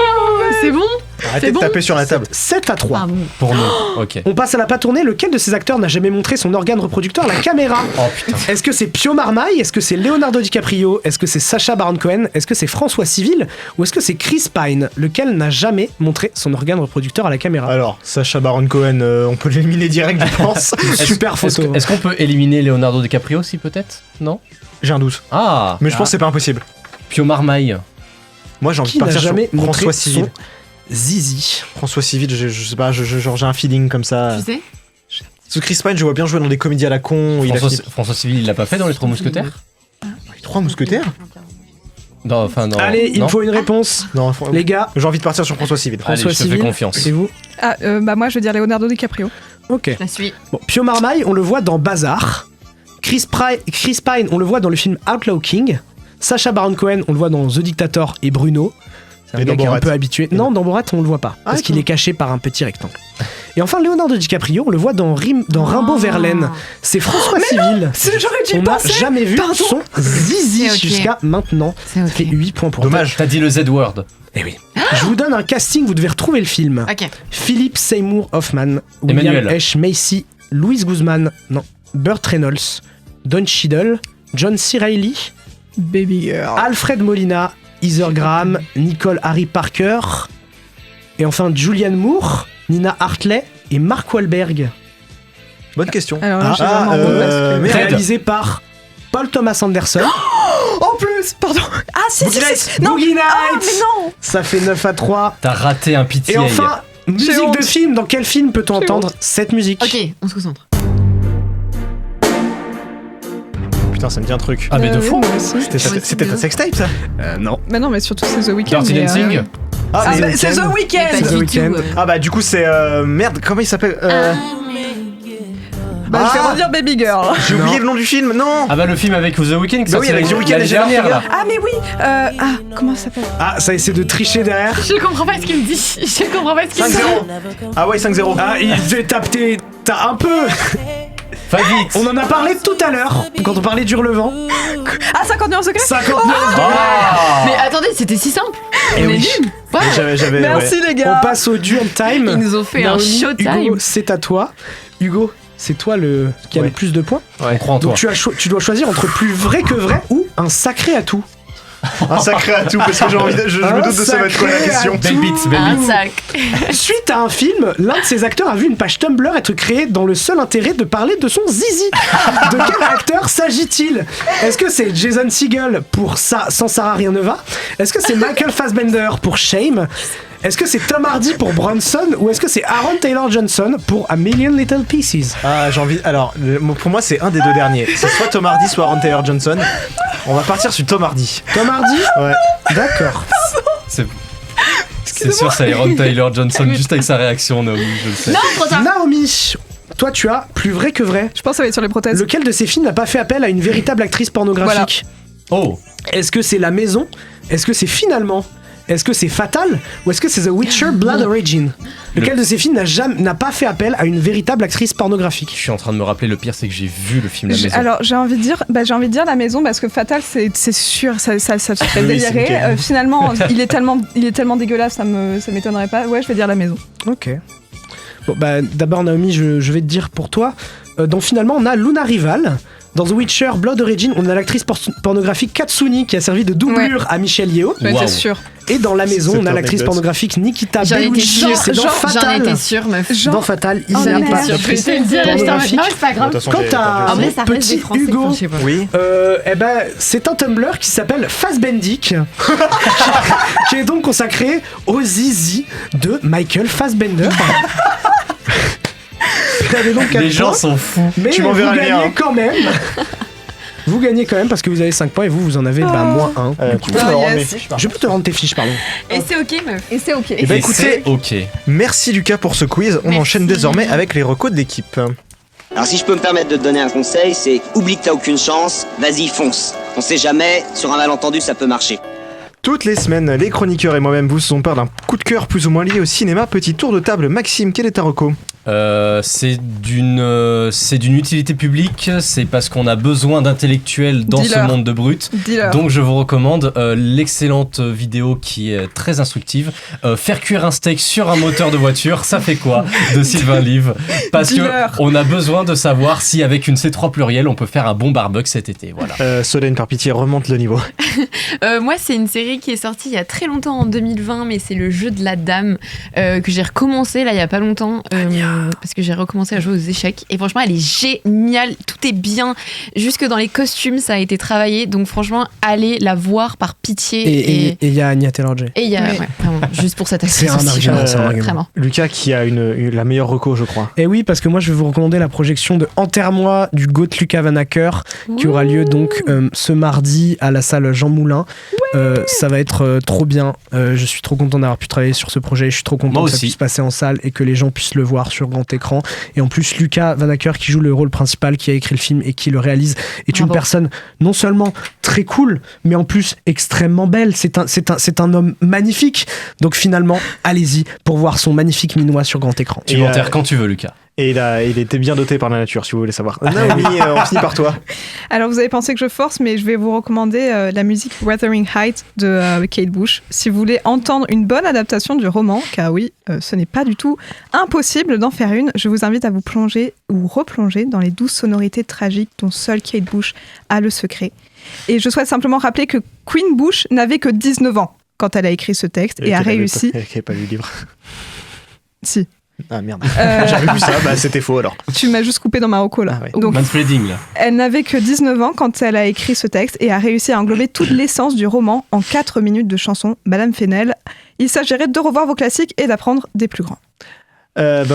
C'est bon? Arrêtez de taper sur la table. 7 à 3. Pardon. Pour nous. Ok. On passe à la pas tournée. Lequel de ces acteurs n'a jamais montré son organe reproducteur à la caméra? Oh putain. Est-ce que c'est Pio Marmaille? Est-ce que c'est Leonardo DiCaprio? Est-ce que c'est Sacha Baron Cohen? Est-ce que c'est François Civil? Ou est-ce que c'est Chris Pine? Lequel n'a jamais montré son organe reproducteur à la caméra? Alors, Sacha Baron Cohen, on peut l'éliminer direct, je pense. Super photo. Est-ce qu'on peut éliminer Leonardo DiCaprio aussi, peut-être? Non? J'ai un doute. Ah. Mais je pense que c'est pas impossible. Pio Marmaille. Moi, j'ai envie Qui de n'a partir jamais sur montré François Civil. son zizi? François Civil, je sais pas, genre j'ai un feeling comme ça. Tu sais? Ce Chris Pine, je vois bien jouer dans des comédies à la con. François Civil, il l'a pas fait dans Les Trois Mousquetaires? Les Trois Mousquetaires? Non, enfin non. Allez, il non. me faut une réponse. Non, Les gars, j'ai envie de partir sur François Civil. Allez, François je te fais Civil. confiance. Et vous? Ah, bah, moi, je veux dire Leonardo DiCaprio. Ok. Je la suis. Bon, Pio Marmaille, on le voit dans Bazar. Chris Pine, on le voit dans le film Outlaw King. Sacha Baron Cohen, on le voit dans The Dictator et Bruno. C'est un Et gars dans qui est un Borat. peu habitué. Non, dans Borat, on le voit pas. Parce qu'il est caché par un petit rectangle. Et enfin, Leonardo DiCaprio, on le voit dans Rimbaud Verlaine. C'est François Civil. J'aurais dû y On n'a penser. jamais vu Pardon. son zizi C'est ok. jusqu'à maintenant. C'est ok. Ça fait 8 points pour Dommage, t'as dit le Z-word. Eh oui. Je vous donne un casting, vous devez retrouver le film. Ok. Philip Seymour Hoffman, William Emmanuel. H. Macy, Louise Guzman, non, Burt Reynolds, Don Cheadle, John C. Reilly, Baby girl. Alfred Molina, Heather Graham, Nicole Harry Parker, et enfin Julianne Moore, Nina Hartley et Mark Wahlberg. Bonne question. Alors là, j'ai vraiment honte parce que- mais Réalisé par Paul Thomas Anderson. En plus, pardon. Ah, si, Boogie si, Nights, si. Non. Boogie Ah, Nights. mais non. Ça fait 9 à 3. T'as raté un pitié. Et enfin, musique honte. de film. Dans quel film peut-on J'ai entendre cette musique? Ok, on se concentre. Putain, ça me dit un truc. Ah, mais de fou. moi aussi. C'était ta sextape, ça? Non. Mais non, mais surtout, c'est The Weeknd. Dirty mais, Dancing. Ah, c'est bah, The c'est Weeknd. The Weeknd. C'est The du Weeknd. tout, Ah bah du coup c'est... Merde, comment il s'appelle Bah, je vais redire Baby Girl. J'ai oublié le nom du film, non. Ah bah le film avec The Weeknd qui Bah oui, sortait avec The Weeknd, l'année j'ai marqué dernière là. Ah, mais oui. Comment ça s'appelle? Ah, ça essaie de tricher derrière. Je comprends pas ce qu'il me dit. Je comprends pas ce qu'il me 5-0. dit. Ah ouais, 5-0. Ah, il devait taper. T'as un peu. Pas vite. On en a parlé tout à l'heure quand on parlait d'Hurlevent. Ah, 50 nuances secrets. 59. Ah. Mais attendez, c'était si simple. Eh On est oui. nuls. Ouais. J'avais... Merci, les gars. On passe au duel time. Ils nous ont fait un Naomi, showtime. Hugo, c'est à toi. Hugo, c'est toi qui a le plus de points. On croit en toi. Donc tu dois choisir entre plus vrai que vrai ou un sacré atout. Un sacré atout, parce que j'ai envie je me doute de ça va être quoi la question. Belle bite, belle Un bite. sac. Suite à un film, l'un de ses acteurs a vu une page Tumblr être créée dans le seul intérêt de parler de son zizi. De quel acteur s'agit-il? Est-ce que c'est Jason Segel pour ça, Sans Sarah Rien ne va? Est-ce que c'est Michael Fassbender pour Shame? Est-ce que c'est Tom Hardy pour Bronson? Ou est-ce que c'est Aaron Taylor Johnson pour A Million Little Pieces? Ah, j'ai envie... Alors, pour moi, c'est un des deux derniers. C'est soit Tom Hardy, soit Aaron Taylor Johnson. On va partir sur Tom Hardy. Tom Hardy ? Ouais. D'accord. C'est sûr, ça Aaron Taylor Johnson juste avec sa réaction, Naomi, je le sais. Non, trop tard. Naomi, toi tu as Plus vrai que vrai. Je pense que ça va être sur les prothèses. Lequel de ces films n'a pas fait appel à une véritable actrice pornographique ? Oh. Est-ce que c'est La Maison ? Est-ce que c'est Finalement ? Est-ce que c'est Fatal ? Ou est-ce que c'est The Witcher Blood Origin ? Lequel de ces films n'a pas fait appel à une véritable actrice pornographique ? Je suis en train de me rappeler, le pire c'est que j'ai vu le film La Maison. Alors j'ai envie de dire La Maison parce que Fatal c'est sûr ça te fait délirer. Finalement il est tellement dégueulasse ça m'étonnerait pas. Ouais, je vais dire La Maison. Ok. Bon bah d'abord Naomi, je vais te dire pour toi. Donc finalement on a Luna Rival. Dans The Witcher Blood Origin, on a l'actrice pornographique Katsuni qui a servi de doublure à Michelle Yeoh. Ouais, c'est sûr. Et dans La Maison, on a l'actrice pornographique Nikita Bellucci. C'est dans Fatal. J'en étais sûre, meuf. Dans Fatal, il n'y a pas d'actrice pornographique. Non, c'est pas grave. Quant à mon petit Hugo, oui. C'est un Tumblr qui s'appelle Fassbendic, qui est donc consacré au zizi de Michael Fassbender. Les gens sont fous. Mais tu m'enverras le lien. Quand même. Vous gagnez quand même parce que vous avez 5 points et vous en avez moins 1. Tu peux me rendre mes fiches, Je peux te rendre tes fiches, pardon. Et c'est ok, meuf. Et c'est ok. Et bah écoutez, merci Lucas pour ce quiz. On enchaîne désormais avec les recos de l'équipe. Alors si je peux me permettre de te donner un conseil, c'est oublie que t'as aucune chance, vas-y fonce. On sait jamais, sur un malentendu ça peut marcher. Toutes les semaines, les chroniqueurs et moi-même vous faisons part d'un coup de cœur plus ou moins lié au cinéma. Petit tour de table. Maxime, quel est ta reco ? C'est d'une utilité publique, c'est parce qu'on a besoin d'intellectuels dans ce monde de brut. Donc je vous recommande l'excellente vidéo qui est très instructive. Faire cuire un steak sur un moteur de voiture, ça fait quoi ? De Sylvain Live. Parce qu'on a besoin de savoir si avec une C3 plurielle on peut faire un bon barbecue cet été. Voilà. Solène, par pitié, remonte le niveau. Moi, c'est une série qui est sortie il y a très longtemps, en 2020, mais c'est Le Jeu de la Dame que j'ai recommencé là il y a pas longtemps. Parce que j'ai recommencé à jouer aux échecs et franchement elle est géniale, tout est bien, jusque dans les costumes ça a été travaillé, donc franchement allez la voir par pitié. Et il y a Anya Taylor-Joy. Et il y a vraiment, juste pour cette actrice. C'est un argument. Lucas qui a la meilleure reco, je crois. Et oui, parce que moi je vais vous recommander la projection de Enterre-moi du Goat Lucas Vanacker qui aura lieu donc ce mardi à la salle Jean Moulin. Ça va être trop bien. Je suis trop content d'avoir pu travailler sur ce projet. Je suis trop content que ça puisse passer en salle et que les gens puissent le voir sur grand écran. Et en plus, Lucas Vanacker, qui joue le rôle principal, qui a écrit le film et qui le réalise, est une personne non seulement très cool, mais en plus extrêmement belle. C'est un homme magnifique. Donc finalement, allez-y pour voir son magnifique minois sur grand écran. Tu m'enterres quand tu veux, Lucas. Et il était bien doté par la nature, si vous voulez savoir. Naomi, on finit par toi. Alors, vous avez pensé que je force, mais je vais vous recommander la musique Wuthering Heights de Kate Bush. Si vous voulez entendre une bonne adaptation du roman, car oui, ce n'est pas du tout impossible d'en faire une, je vous invite à vous plonger ou replonger dans les douces sonorités tragiques dont seule Kate Bush a le secret. Et je souhaite simplement rappeler que Queen Bush n'avait que 19 ans quand elle a écrit ce texte et a réussi... Elle n'avait pas lu le livre. Si. Ah merde, j'avais vu ça, c'était faux alors. Tu m'as juste coupé dans ma reco là. Ah, ouais. Donc, manspreading là. Elle n'avait que 19 ans quand elle a écrit ce texte et a réussi à englober toute l'essence du roman en 4 minutes de chanson. Madame Fennel, il s'agirait de revoir vos classiques et d'apprendre des plus grands.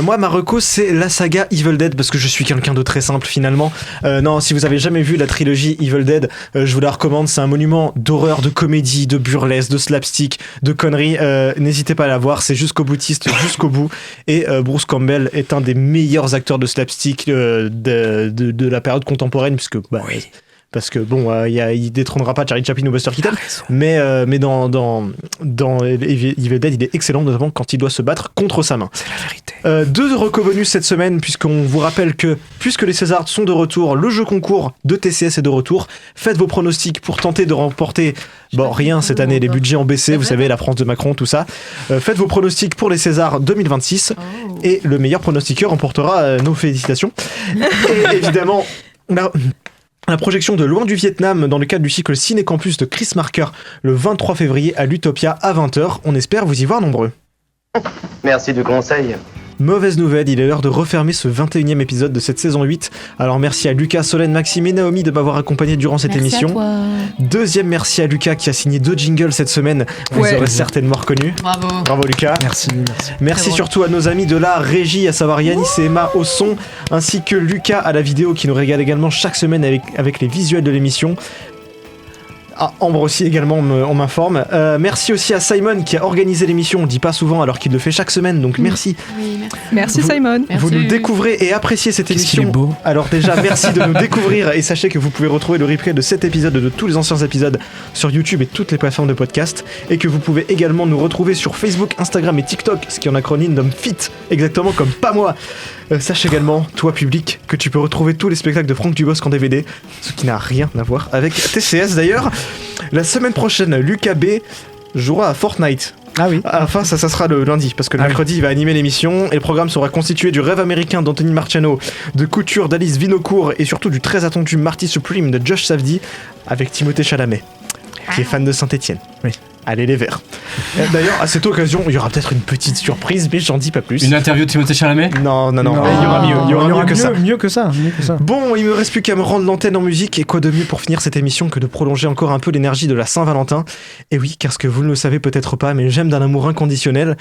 Moi, ma reco, c'est la saga Evil Dead parce que je suis quelqu'un de très simple finalement. Non, si vous avez jamais vu la trilogie Evil Dead, je vous la recommande. C'est un monument d'horreur, de comédie, de burlesque, de slapstick, de conneries. N'hésitez pas à la voir, c'est jusqu'au boutiste, jusqu'au bout. Et Bruce Campbell est un des meilleurs acteurs de slapstick de la période contemporaine puisque parce que bon, il détrônera pas Charlie Chaplin ou Buster Keaton, mais dans Evil Dead, il est excellent, notamment quand il doit se battre contre sa main. C'est la vérité. 2 recos bonus cette semaine, puisqu'on vous rappelle que, puisque les Césars sont de retour, le jeu concours de TCS est de retour. Faites vos pronostics pour tenter de remporter, rien cette année, les budgets ont baissé, vous savez, la France de Macron, tout ça. Faites vos pronostics pour les Césars 2026, et le meilleur pronostiqueur remportera nos félicitations. Et évidemment, la projection de Loin du Vietnam dans le cadre du cycle Ciné Campus de Chris Marker le 23 février à l'Utopia à 20h. On espère vous y voir nombreux. Merci du conseil. Mauvaise nouvelle, il est l'heure de refermer ce 21e épisode de cette saison 8. Alors merci à Lucas, Solène, Maxime et Naomi de m'avoir accompagné durant cette émission. Merci à toi. Deuxième merci à Lucas qui a signé 2 jingles cette semaine. Vous aurez certainement reconnu. Bravo Lucas. Merci surtout à nos amis de la régie, à savoir Yanis et Emma au son, ainsi que Lucas à la vidéo qui nous régale également chaque semaine avec les visuels de l'émission. Ambre aussi également, on m'informe. Merci aussi à Simon qui a organisé l'émission. On ne dit pas souvent alors qu'il le fait chaque semaine, donc merci. Oui, merci Simon. Vous nous découvrez et appréciez cette émission. Alors déjà, merci de nous découvrir et sachez que vous pouvez retrouver le replay de cet épisode et de tous les anciens épisodes sur YouTube et toutes les plateformes de podcast et que vous pouvez également nous retrouver sur Facebook, Instagram et TikTok, ce qui en acronyme nomme FIT, exactement comme pas moi. Sache également, toi public, que tu peux retrouver tous les spectacles de Franck Dubosc en DVD, ce qui n'a rien à voir avec TCS d'ailleurs. La semaine prochaine, Lucas B jouera à Fortnite. Ah oui. Enfin, ça sera le lundi, parce que le mercredi, il va animer l'émission, et le programme sera constitué du Rêve américain d'Anthony Marciano, de Couture d'Alice Vinocourt, et surtout du très attendu Marty Supreme de Josh Safdie, avec Timothée Chalamet, qui est fan de Saint-Étienne. Oui. Allez les Verts. D'ailleurs, à cette occasion, il y aura peut-être une petite surprise, mais j'en dis pas plus. Une interview de Timothée Chalamet ? Non, il y aura mieux. Il y aura mieux que ça. Mieux que ça. Bon, il me reste plus qu'à me rendre l'antenne en musique, et quoi de mieux pour finir cette émission que de prolonger encore un peu l'énergie de la Saint-Valentin. Et oui, car ce que vous ne le savez peut-être pas, mais j'aime d'un amour inconditionnel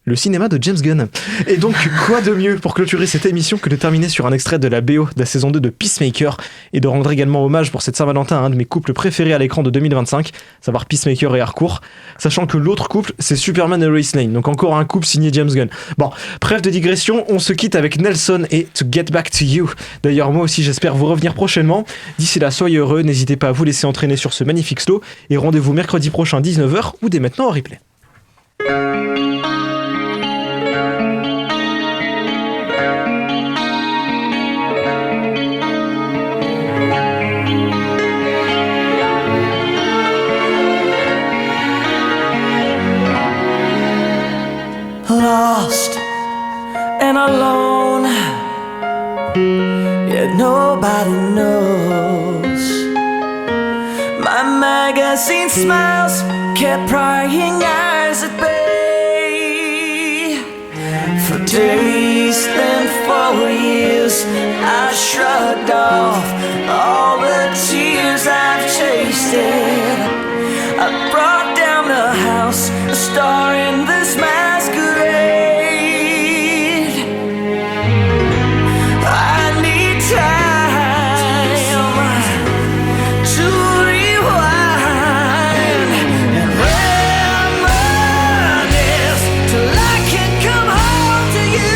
le cinéma de James Gunn. Et donc, quoi de mieux pour clôturer cette émission que de terminer sur un extrait de la BO de la saison 2 de Peacemaker et de rendre également hommage pour cette Saint-Valentin à un de mes couples préférés à l'écran de 2025, savoir Peacemaker et Harcourt, sachant que l'autre couple, c'est Superman et Lois Lane, donc encore un couple signé James Gunn. Bon, bref de digression, on se quitte avec Nelson et To Get Back to You. D'ailleurs, moi aussi, j'espère vous revenir prochainement. D'ici là, soyez heureux, n'hésitez pas à vous laisser entraîner sur ce magnifique slow et rendez-vous mercredi prochain 19h ou dès maintenant en replay. Lost and alone, yet nobody knows. My magazine smiles kept prying eyes at bay. For days, then for years, I shrugged off all the tears I've tasted. I brought down the house, a star in this masquerade. I need time to rewind and reminisce till I can come home to you.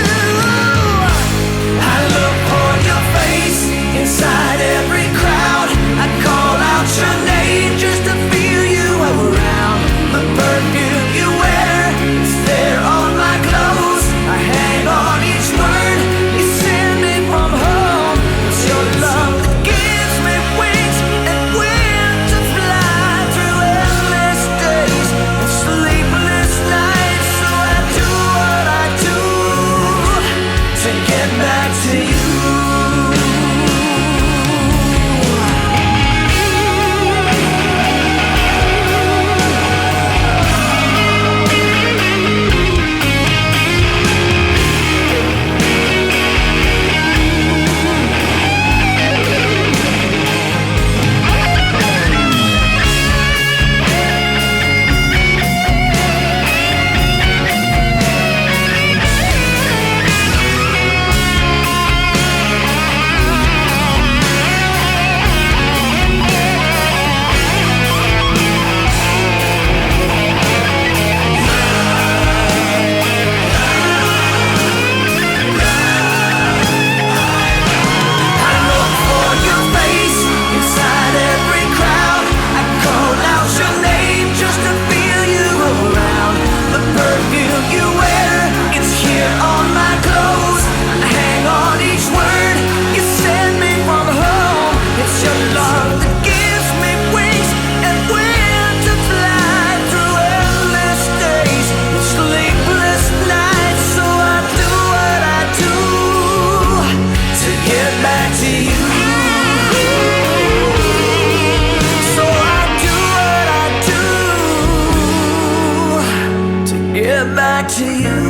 I look for your face inside every crowd. I call out your name just to feel you around. The perfume you wear is there on my clothes. I hang on each word you send me from home. It's your love that gives me wings and wind to fly through endless days and sleepless nights. So I do what I do to get back to you. Back to you.